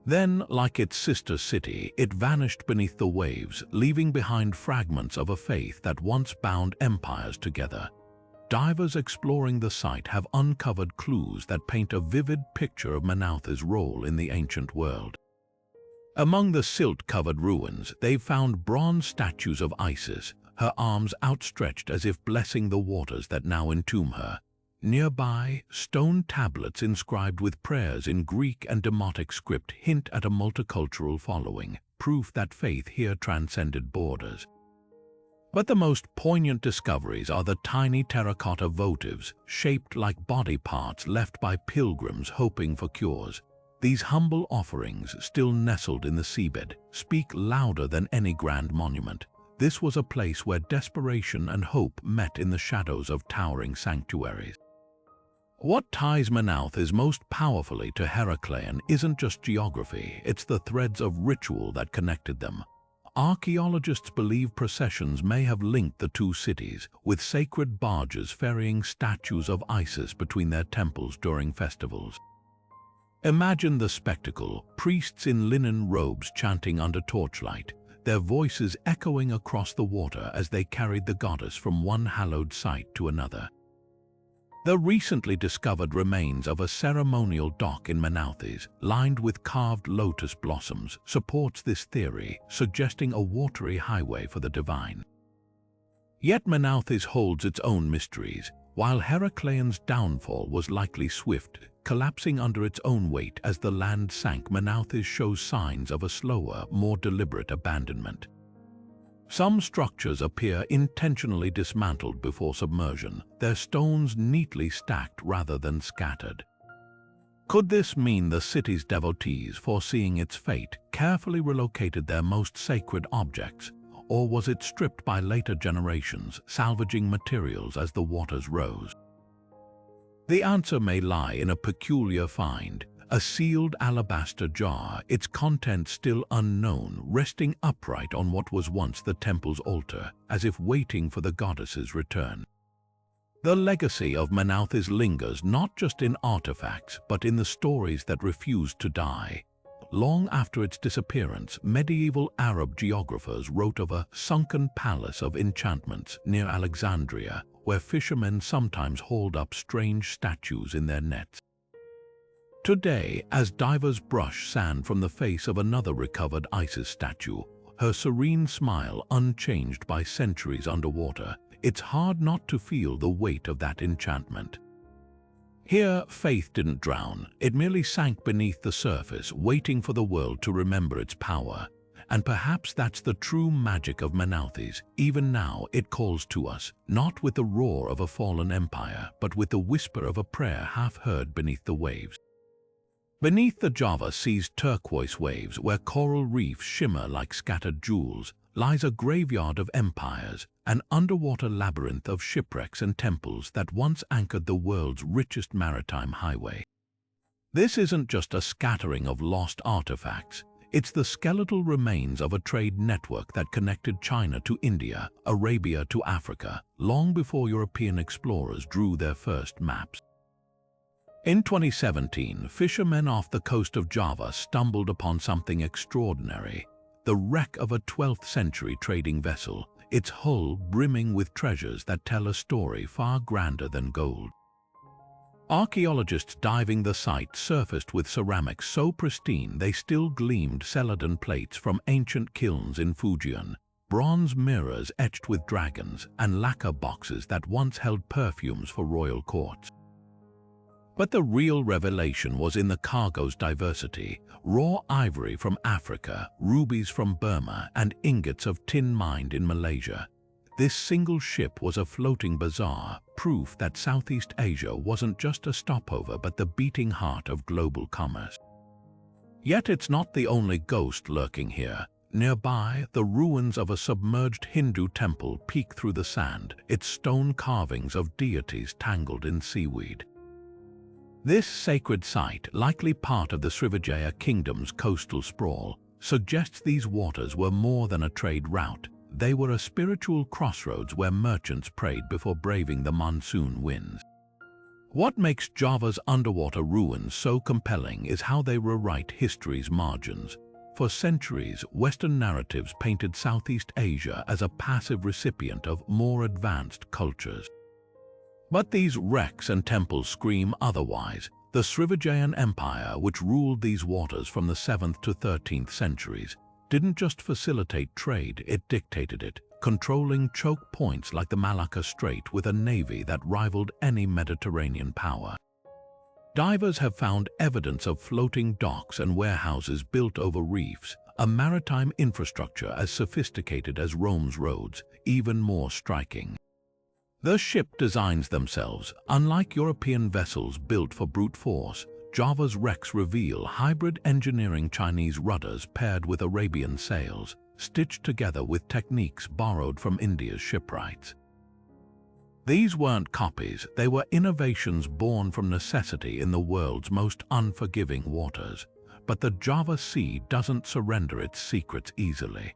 Then, like its sister city, it vanished beneath the waves, leaving behind fragments of a faith that once bound empires together. Divers exploring the site have uncovered clues that paint a vivid picture of Menauthes' role in the ancient world. Among the silt-covered ruins, they've found bronze statues of Isis, her arms outstretched as if blessing the waters that now entomb her. Nearby, stone tablets inscribed with prayers in Greek and Demotic script hint at a multicultural following, proof that faith here transcended borders. But the most poignant discoveries are the tiny terracotta votives, shaped like body parts left by pilgrims hoping for cures. These humble offerings, still nestled in the seabed, speak louder than any grand monument. This was a place where desperation and hope met in the shadows of towering sanctuaries. What ties Menauthis most powerfully to Heracleion isn't just geography, it's the threads of ritual that connected them. Archaeologists believe processions may have linked the two cities, with sacred barges ferrying statues of Isis between their temples during festivals. Imagine the spectacle, priests in linen robes chanting under torchlight, their voices echoing across the water as they carried the goddess from one hallowed site to another. The recently discovered remains of a ceremonial dock in Menauthis, lined with carved lotus blossoms, supports this theory, suggesting a watery highway for the divine. Yet Menauthis holds its own mysteries. While Heracleion's downfall was likely swift, collapsing under its own weight as the land sank, Menauthis shows signs of a slower, more deliberate abandonment. Some structures appear intentionally dismantled before submersion, their stones neatly stacked rather than scattered. Could this mean the city's devotees, foreseeing its fate, carefully relocated their most sacred objects? Or was it stripped by later generations, salvaging materials as the waters rose? The answer may lie in a peculiar find, a sealed alabaster jar, its contents still unknown, resting upright on what was once the temple's altar, as if waiting for the goddess's return. The legacy of Menauthis lingers not just in artifacts, but in the stories that refused to die. Long after its disappearance, medieval Arab geographers wrote of a sunken palace of enchantments near Alexandria, where fishermen sometimes hauled up strange statues in their nets. Today, as divers brush sand from the face of another recovered Isis statue, her serene smile unchanged by centuries underwater, it's hard not to feel the weight of that enchantment. Here, faith didn't drown, it merely sank beneath the surface, waiting for the world to remember its power. And perhaps that's the true magic of Menauthis. Even now, it calls to us, not with the roar of a fallen empire, but with the whisper of a prayer half heard beneath the waves. Beneath the Java Sea's turquoise waves, where coral reefs shimmer like scattered jewels, lies a graveyard of empires, an underwater labyrinth of shipwrecks and temples that once anchored the world's richest maritime highway. This isn't just a scattering of lost artifacts, it's the skeletal remains of a trade network that connected China to India, Arabia to Africa, long before European explorers drew their first maps. In 2017, fishermen off the coast of Java stumbled upon something extraordinary. The wreck of a 12th century trading vessel, its hull brimming with treasures that tell a story far grander than gold. Archaeologists diving the site surfaced with ceramics so pristine they still gleamed, celadon plates from ancient kilns in Fujian, bronze mirrors etched with dragons, and lacquer boxes that once held perfumes for royal courts. But the real revelation was in the cargo's diversity: raw ivory from Africa, rubies from Burma, and ingots of tin mined in Malaysia. This single ship was a floating bazaar, proof that Southeast Asia wasn't just a stopover but the beating heart of global commerce. Yet it's not the only ghost lurking here. Nearby, the ruins of a submerged Hindu temple peek through the sand, its stone carvings of deities tangled in seaweed. This sacred site, likely part of the Srivijaya kingdom's coastal sprawl, suggests these waters were more than a trade route. They were a spiritual crossroads where merchants prayed before braving the monsoon winds. What makes Java's underwater ruins so compelling is how they rewrite history's margins. For centuries, Western narratives painted Southeast Asia as a passive recipient of more advanced cultures. But these wrecks and temples scream otherwise. The Srivijayan Empire, which ruled these waters from the 7th to 13th centuries, didn't just facilitate trade, it dictated it, controlling choke points like the Malacca Strait with a navy that rivaled any Mediterranean power. Divers have found evidence of floating docks and warehouses built over reefs, a maritime infrastructure as sophisticated as Rome's roads, even more striking. The ship designs themselves, unlike European vessels built for brute force. Java's wrecks reveal hybrid engineering, Chinese rudders paired with Arabian sails, stitched together with techniques borrowed from India's shipwrights. These weren't copies, they were innovations born from necessity in the world's most unforgiving waters. But the Java Sea doesn't surrender its secrets easily.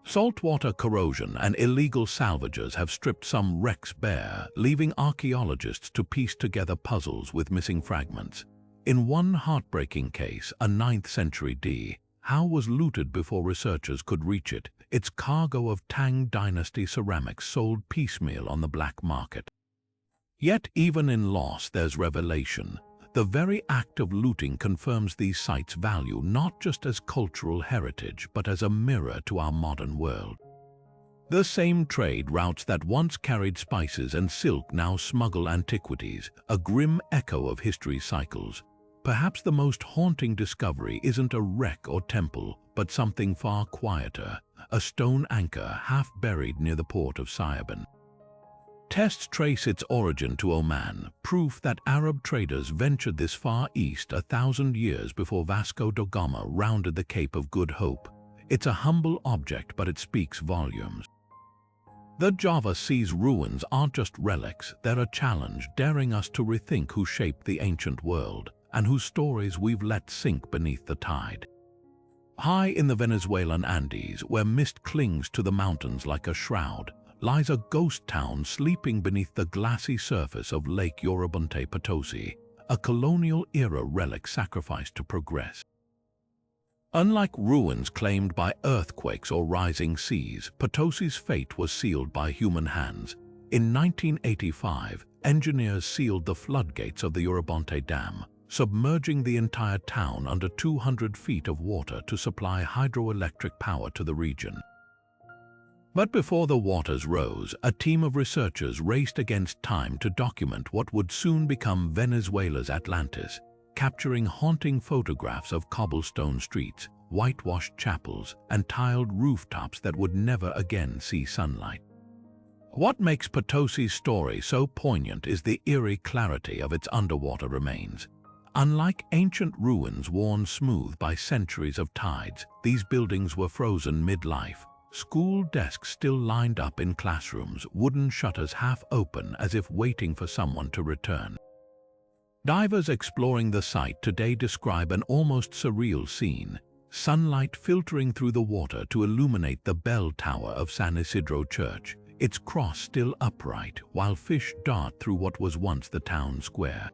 Saltwater corrosion and illegal salvagers have stripped some wrecks bare, leaving archaeologists to piece together puzzles with missing fragments. In one heartbreaking case, a 9th century dhow was looted before researchers could reach it, its cargo of Tang dynasty ceramics sold piecemeal on the black market. Yet even in loss there's revelation. The very act of looting confirms these sites' value not just as cultural heritage but as a mirror to our modern world. The same trade routes that once carried spices and silk now smuggle antiquities, a grim echo of history's cycles. Perhaps the most haunting discovery isn't a wreck or temple, but something far quieter, a stone anchor half buried near the port of Sayabin. Tests trace its origin to Oman, proof that Arab traders ventured this far east 1,000 years before Vasco da Gama rounded the Cape of Good Hope. It's a humble object, but it speaks volumes. The Java Sea's ruins aren't just relics, they're a challenge daring us to rethink who shaped the ancient world and whose stories we've let sink beneath the tide. High in the Venezuelan Andes, where mist clings to the mountains like a shroud, lies a ghost town sleeping beneath the glassy surface of Lake Yorubunte Potosi, a colonial-era relic sacrificed to progress. Unlike ruins claimed by earthquakes or rising seas, Potosi's fate was sealed by human hands. In 1985, engineers sealed the floodgates of the Yorubunte Dam, submerging the entire town under 200 feet of water to supply hydroelectric power to the region. But before the waters rose, a team of researchers raced against time to document what would soon become Venezuela's Atlantis, capturing haunting photographs of cobblestone streets, whitewashed chapels, and tiled rooftops that would never again see sunlight. What makes Potosi's story so poignant is the eerie clarity of its underwater remains. Unlike ancient ruins worn smooth by centuries of tides, these buildings were frozen mid-life. School desks still lined up in classrooms, wooden shutters half open as if waiting for someone to return. Divers exploring the site today describe an almost surreal scene, sunlight filtering through the water to illuminate the bell tower of San Isidro Church, its cross still upright, while fish dart through what was once the town square.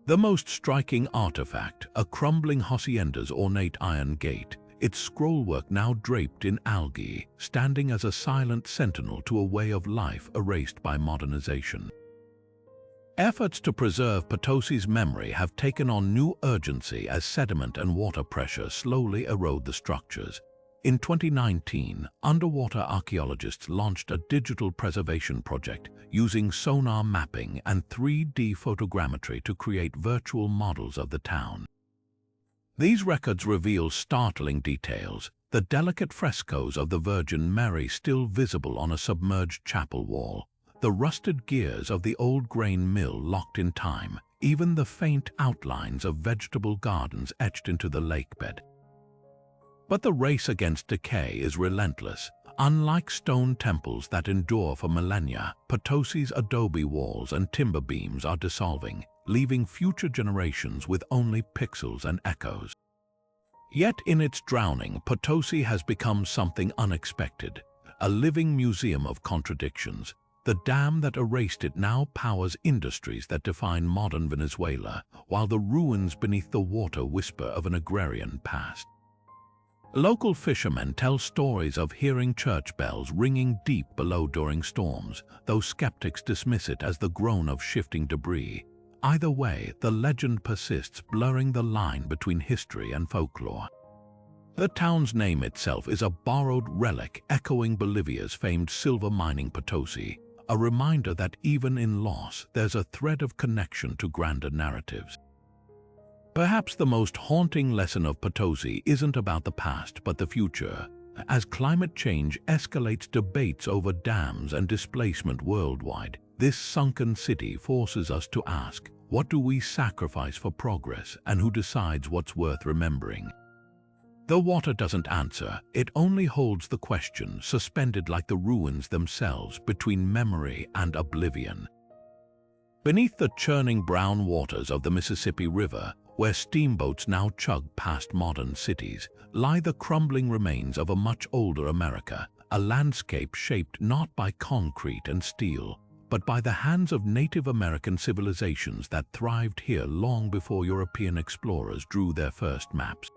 The most striking artifact, a crumbling hacienda's ornate iron gate, its scrollwork now draped in algae, standing as a silent sentinel to a way of life erased by modernization. Efforts to preserve Potosi's memory have taken on new urgency as sediment and water pressure slowly erode the structures. In 2019, underwater archaeologists launched a digital preservation project using sonar mapping and 3D photogrammetry to create virtual models of the town. These records reveal startling details, the delicate frescoes of the Virgin Mary still visible on a submerged chapel wall, the rusted gears of the old grain mill locked in time, even the faint outlines of vegetable gardens etched into the lakebed. But the race against decay is relentless. Unlike stone temples that endure for millennia, Potosi's adobe walls and timber beams are dissolving, leaving future generations with only pixels and echoes. Yet in its drowning, Potosi has become something unexpected, a living museum of contradictions. The dam that erased it now powers industries that define modern Venezuela, while the ruins beneath the water whisper of an agrarian past. Local fishermen tell stories of hearing church bells ringing deep below during storms, though skeptics dismiss it as the groan of shifting debris. Either way, the legend persists, blurring the line between history and folklore. The town's name itself is a borrowed relic echoing Bolivia's famed silver mining Potosi, a reminder that even in loss, there's a thread of connection to grander narratives. Perhaps the most haunting lesson of Potosi isn't about the past but the future. As climate change escalates debates over dams and displacement worldwide, this sunken city forces us to ask, what do we sacrifice for progress, and who decides what's worth remembering? The water doesn't answer, it only holds the question, suspended like the ruins themselves between memory and oblivion. Beneath the churning brown waters of the Mississippi River, where steamboats now chug past modern cities, lie the crumbling remains of a much older America, a landscape shaped not by concrete and steel, but by the hands of Native American civilizations that thrived here long before European explorers drew their first maps.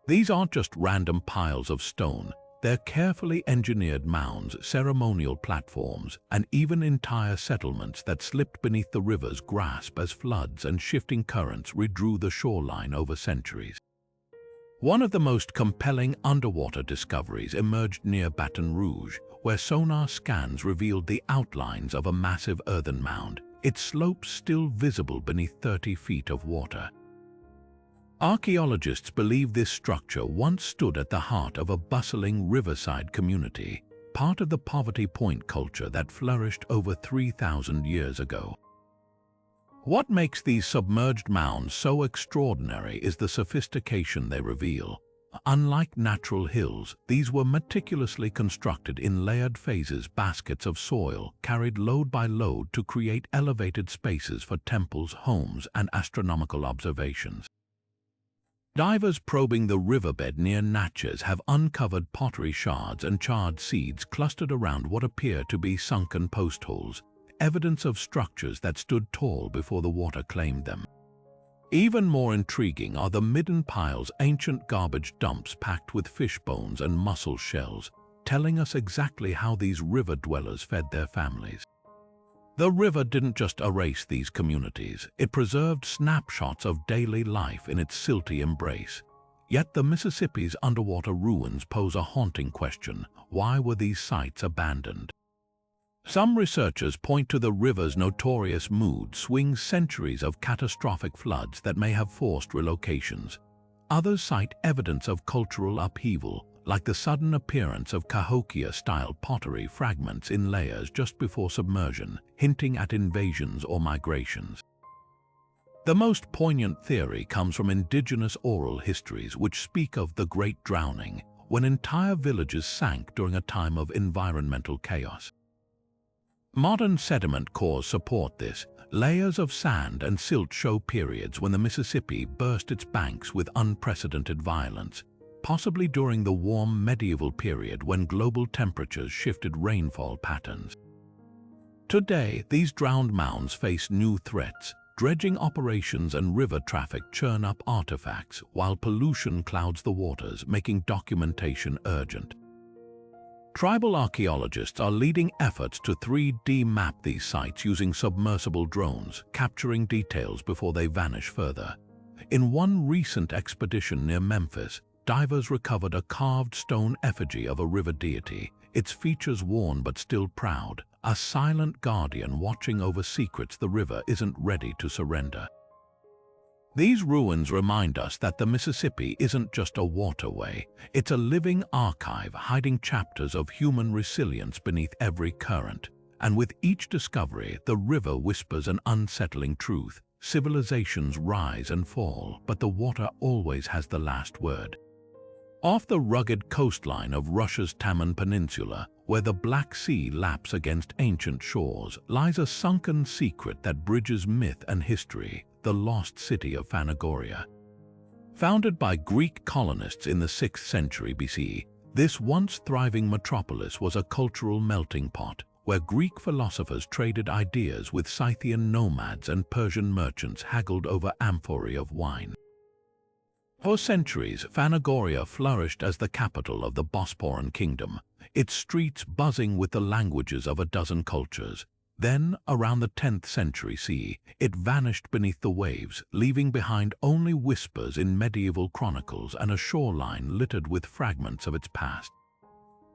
These aren't just random piles of stone, they're carefully engineered mounds, ceremonial platforms, and even entire settlements that slipped beneath the river's grasp as floods and shifting currents redrew the shoreline over centuries. One of the most compelling underwater discoveries emerged near Baton Rouge, where sonar scans revealed the outlines of a massive earthen mound, its slopes still visible beneath 30 feet of water. Archaeologists believe this structure once stood at the heart of a bustling riverside community, part of the Poverty Point culture that flourished over 3,000 years ago. What makes these submerged mounds so extraordinary is the sophistication they reveal. Unlike natural hills, these were meticulously constructed in layered phases, baskets of soil carried load by load to create elevated spaces for temples, homes, and astronomical observations. Divers probing the riverbed near Natchez have uncovered pottery shards and charred seeds clustered around what appear to be sunken post holes, evidence of structures that stood tall before the water claimed them. Even more intriguing are the midden piles, ancient garbage dumps packed with fish bones and mussel shells, telling us exactly how these river dwellers fed their families. The river didn't just erase these communities, it preserved snapshots of daily life in its silty embrace. Yet the Mississippi's underwater ruins pose a haunting question: why were these sites abandoned? Some researchers point to the river's notorious mood swings, centuries of catastrophic floods that may have forced relocations. Others cite evidence of cultural upheaval, like the sudden appearance of Cahokia-style pottery fragments in layers just before submersion, hinting at invasions or migrations. The most poignant theory comes from indigenous oral histories which speak of the Great Drowning, when entire villages sank during a time of environmental chaos. Modern sediment cores support this. Layers of sand and silt show periods when the Mississippi burst its banks with unprecedented violence, possibly during the warm medieval period when global temperatures shifted rainfall patterns. Today, these drowned mounds face new threats. Dredging operations and river traffic churn up artifacts, while pollution clouds the waters, making documentation urgent. Tribal archaeologists are leading efforts to 3D map these sites using submersible drones, capturing details before they vanish further. In one recent expedition near Memphis, divers recovered a carved stone effigy of a river deity, its features worn but still proud, a silent guardian watching over secrets the river isn't ready to surrender. These ruins remind us that the Mississippi isn't just a waterway, it's a living archive hiding chapters of human resilience beneath every current. And with each discovery, the river whispers an unsettling truth. Civilizations rise and fall, but the water always has the last word. Off the rugged coastline of Russia's Taman Peninsula, where the Black Sea laps against ancient shores, lies a sunken secret that bridges myth and history, the lost city of Phanagoria. Founded by Greek colonists in the 6th century BC, this once thriving metropolis was a cultural melting pot, where Greek philosophers traded ideas with Scythian nomads and Persian merchants haggled over amphorae of wine. For centuries, Phanagoria flourished as the capital of the Bosporan kingdom, its streets buzzing with the languages of a dozen cultures. Then, around the 10th century CE, it vanished beneath the waves, leaving behind only whispers in medieval chronicles and a shoreline littered with fragments of its past.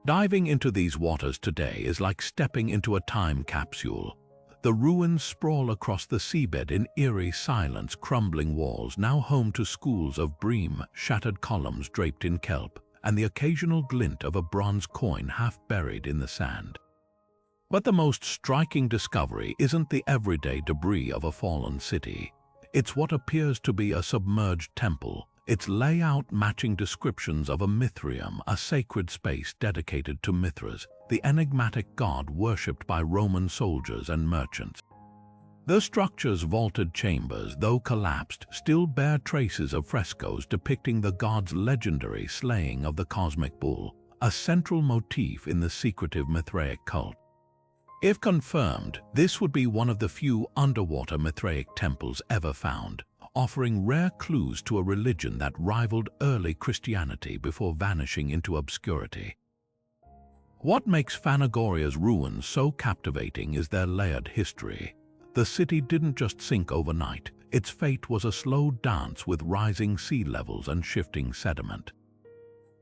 Diving into these waters today is like stepping into a time capsule. The ruins sprawl across the seabed in eerie silence, crumbling walls now home to schools of bream, shattered columns draped in kelp, and the occasional glint of a bronze coin half buried in the sand. But the most striking discovery isn't the everyday debris of a fallen city. It's what appears to be a submerged temple, its layout matching descriptions of a MYTHBUSTIng, a sacred space dedicated to Mithras, the enigmatic god worshipped by Roman soldiers and merchants. The structure's vaulted chambers, though collapsed, still bear traces of frescoes depicting the god's legendary slaying of the cosmic bull, a central motif in the secretive Mithraic cult. If confirmed, this would be one of the few underwater Mithraic temples ever found, offering rare clues to a religion that rivaled early Christianity before vanishing into obscurity. What makes Phanagoria's ruins so captivating is their layered history. The city didn't just sink overnight. Its fate was a slow dance with rising sea levels and shifting sediment.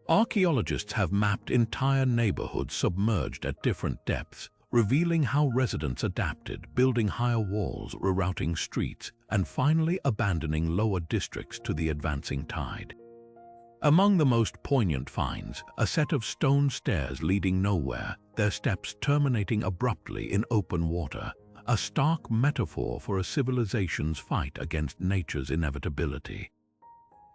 Archaeologists have mapped entire neighborhoods submerged at different depths, revealing how residents adapted, building higher walls, rerouting streets, and finally abandoning lower districts to the advancing tide. Among the most poignant finds, a set of stone stairs leading nowhere, their steps terminating abruptly in open water, a stark metaphor for a civilization's fight against nature's inevitability.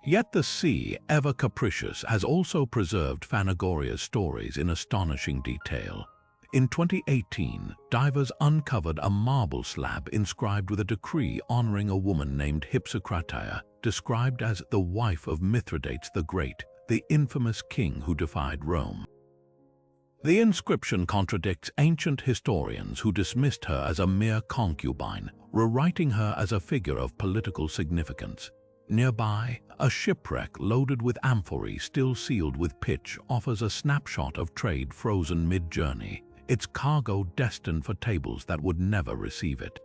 Yet the sea, ever capricious, has also preserved Phanagoria's stories in astonishing detail. In 2018, divers uncovered a marble slab inscribed with a decree honoring a woman named Hypsicratia, described as the wife of Mithridates the Great, the infamous king who defied Rome. The inscription contradicts ancient historians who dismissed her as a mere concubine, rewriting her as a figure of political significance. Nearby, a shipwreck loaded with amphorae still sealed with pitch offers a snapshot of trade frozen mid-journey, its cargo destined for tables that would never receive it.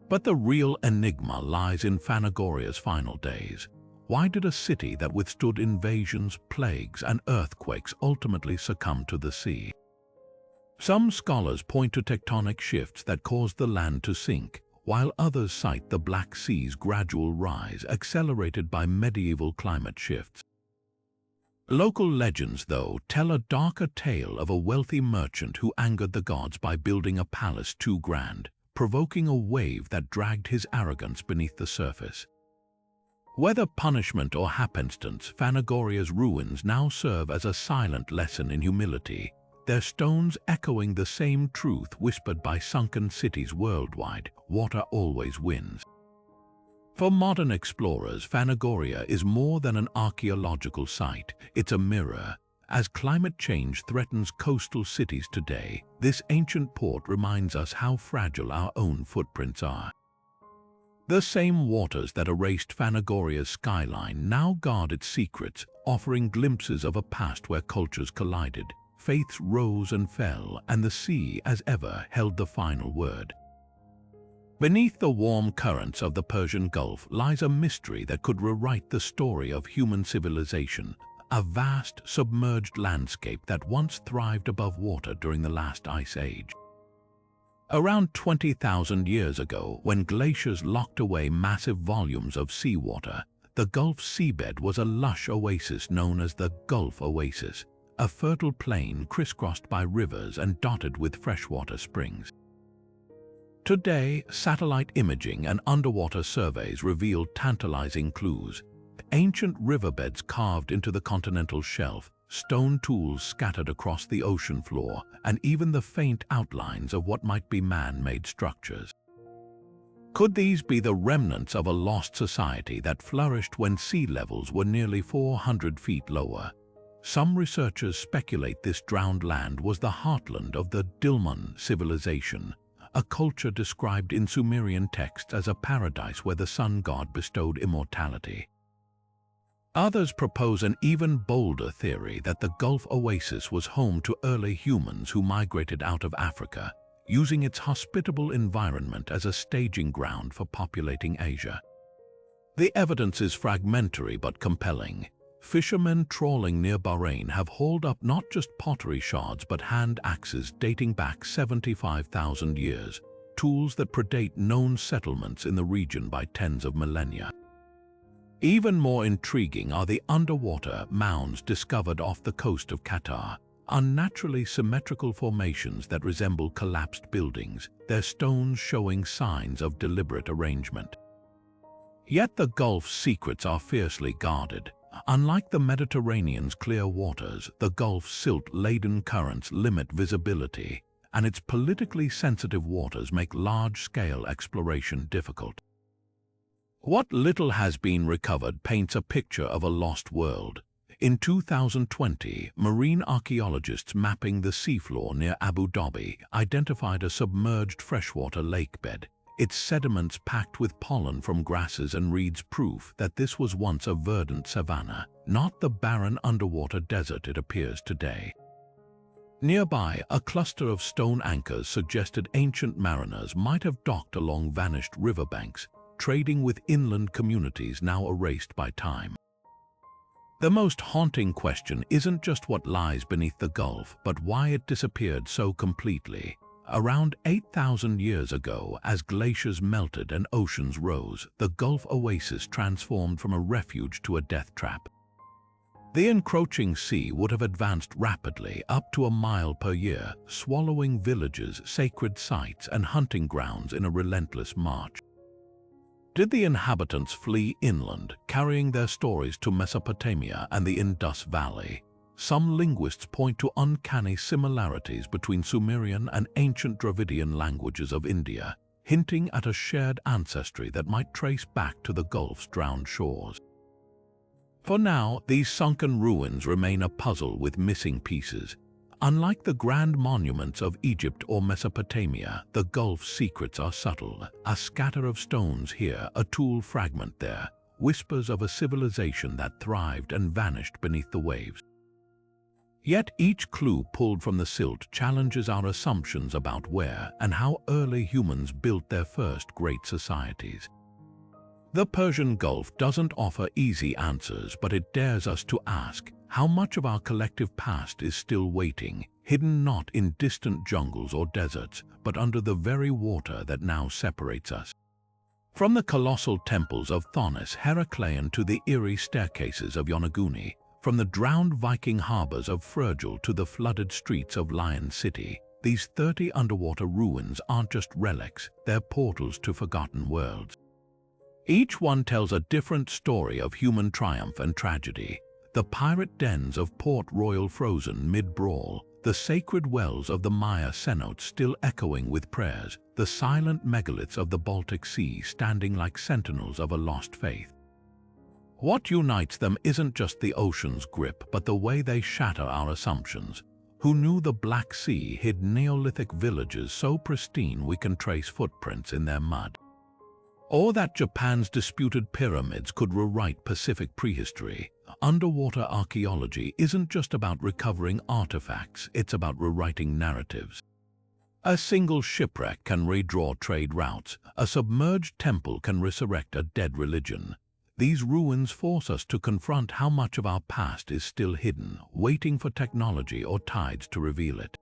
But the real enigma lies in Phanagoria's final days. Why did a city that withstood invasions, plagues, and earthquakes ultimately succumb to the sea? Some scholars point to tectonic shifts that caused the land to sink, while others cite the Black Sea's gradual rise accelerated by medieval climate shifts. Local legends, though, tell a darker tale of a wealthy merchant who angered the gods by building a palace too grand, provoking a wave that dragged his arrogance beneath the surface. Whether punishment or happenstance, Phanagoria's ruins now serve as a silent lesson in humility, their stones echoing the same truth whispered by sunken cities worldwide: water always wins. For modern explorers, Phanagoria is more than an archaeological site. It's a mirror. As climate change threatens coastal cities today, this ancient port reminds us how fragile our own footprints are. The same waters that erased Phanagoria's skyline now guard its secrets, offering glimpses of a past where cultures collided, faiths rose and fell, and the sea, as ever, held the final word. Beneath the warm currents of the Persian Gulf lies a mystery that could rewrite the story of human civilization, a vast, submerged landscape that once thrived above water during the last ice age. Around 20,000 years ago, when glaciers locked away massive volumes of seawater, the Gulf's seabed was a lush oasis known as the Gulf Oasis, a fertile plain crisscrossed by rivers and dotted with freshwater springs. Today, satellite imaging and underwater surveys reveal tantalizing clues. Ancient riverbeds carved into the continental shelf, stone tools scattered across the ocean floor, and even the faint outlines of what might be man-made structures. Could these be the remnants of a lost society that flourished when sea levels were nearly 400 feet lower? Some researchers speculate this drowned land was the heartland of the Dilmun civilization, a culture described in Sumerian texts as a paradise where the sun god bestowed immortality. Others propose an even bolder theory that the Gulf Oasis was home to early humans who migrated out of Africa, using its hospitable environment as a staging ground for populating Asia. The evidence is fragmentary but compelling. Fishermen trawling near Bahrain have hauled up not just pottery shards but hand axes dating back 75,000 years, tools that predate known settlements in the region by tens of millennia. Even more intriguing are the underwater mounds discovered off the coast of Qatar, unnaturally symmetrical formations that resemble collapsed buildings, their stones showing signs of deliberate arrangement. Yet the Gulf's secrets are fiercely guarded. Unlike the Mediterranean's clear waters, the Gulf's silt-laden currents limit visibility, and its politically sensitive waters make large-scale exploration difficult. What little has been recovered paints a picture of a lost world. In 2020, marine archaeologists mapping the seafloor near Abu Dhabi identified a submerged freshwater lakebed, its sediments packed with pollen from grasses and reeds, proof that this was once a verdant savanna, not the barren underwater desert it appears today. Nearby, a cluster of stone anchors suggested ancient mariners might have docked along vanished riverbanks, trading with inland communities now erased by time. The most haunting question isn't just what lies beneath the Gulf, but why it disappeared so completely. Around 8,000 years ago, as glaciers melted and oceans rose, the Gulf oasis transformed from a refuge to a death trap. The encroaching sea would have advanced rapidly, up to a mile per year, swallowing villages, sacred sites, and hunting grounds in a relentless march. Did the inhabitants flee inland, carrying their stories to Mesopotamia and the Indus Valley? Some linguists point to uncanny similarities between Sumerian and ancient Dravidian languages of India, hinting at a shared ancestry that might trace back to the Gulf's drowned shores. For now, these sunken ruins remain a puzzle with missing pieces. Unlike the grand monuments of Egypt or Mesopotamia, the Gulf's secrets are subtle. A scatter of stones here, a tool fragment there, whispers of a civilization that thrived and vanished beneath the waves. Yet each clue pulled from the silt challenges our assumptions about where and how early humans built their first great societies. The Persian Gulf doesn't offer easy answers, but it dares us to ask how much of our collective past is still waiting, hidden not in distant jungles or deserts, but under the very water that now separates us. From the colossal temples of Thonis-Heracleion to the eerie staircases of Yonaguni, from the drowned Viking harbors of Frigil to the flooded streets of Lion City, these 30 underwater ruins aren't just relics, they're portals to forgotten worlds. Each one tells a different story of human triumph and tragedy. The pirate dens of Port Royal frozen mid-brawl, the sacred wells of the Maya cenotes still echoing with prayers, the silent megaliths of the Baltic Sea standing like sentinels of a lost faith. What unites them isn't just the ocean's grip, but the way they shatter our assumptions. Who knew the Black Sea hid Neolithic villages so pristine we can trace footprints in their mud? Or that Japan's disputed pyramids could rewrite Pacific prehistory? Underwater archaeology isn't just about recovering artifacts, it's about rewriting narratives. A single shipwreck can redraw trade routes, a submerged temple can resurrect a dead religion. These ruins force us to confront how much of our past is still hidden, waiting for technology or tides to reveal it.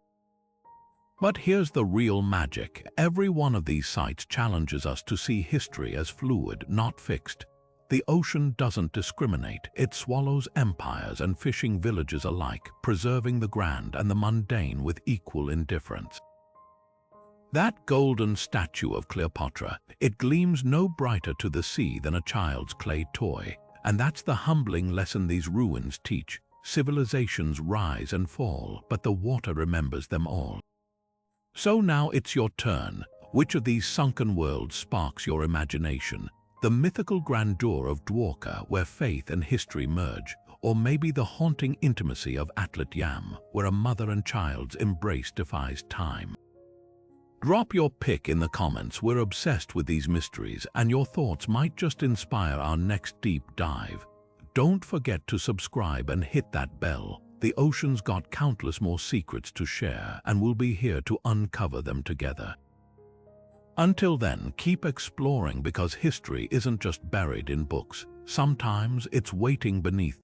But here's the real magic. Every one of these sites challenges us to see history as fluid, not fixed. The ocean doesn't discriminate. It swallows empires and fishing villages alike, preserving the grand and the mundane with equal indifference. That golden statue of Cleopatra, it gleams no brighter to the sea than a child's clay toy. And that's the humbling lesson these ruins teach. Civilizations rise and fall, but the water remembers them all. So now it's your turn. Which of these sunken worlds sparks your imagination? The mythical grandeur of Dwarka, where faith and history merge, or maybe the haunting intimacy of Atlit-Yam, where a mother and child's embrace defies time? Drop your pick in the comments. We're obsessed with these mysteries, and your thoughts might just inspire our next deep dive. Don't forget to subscribe and hit that bell. The ocean's got countless more secrets to share, and we'll be here to uncover them together. Until then, keep exploring, because history isn't just buried in books. Sometimes it's waiting beneath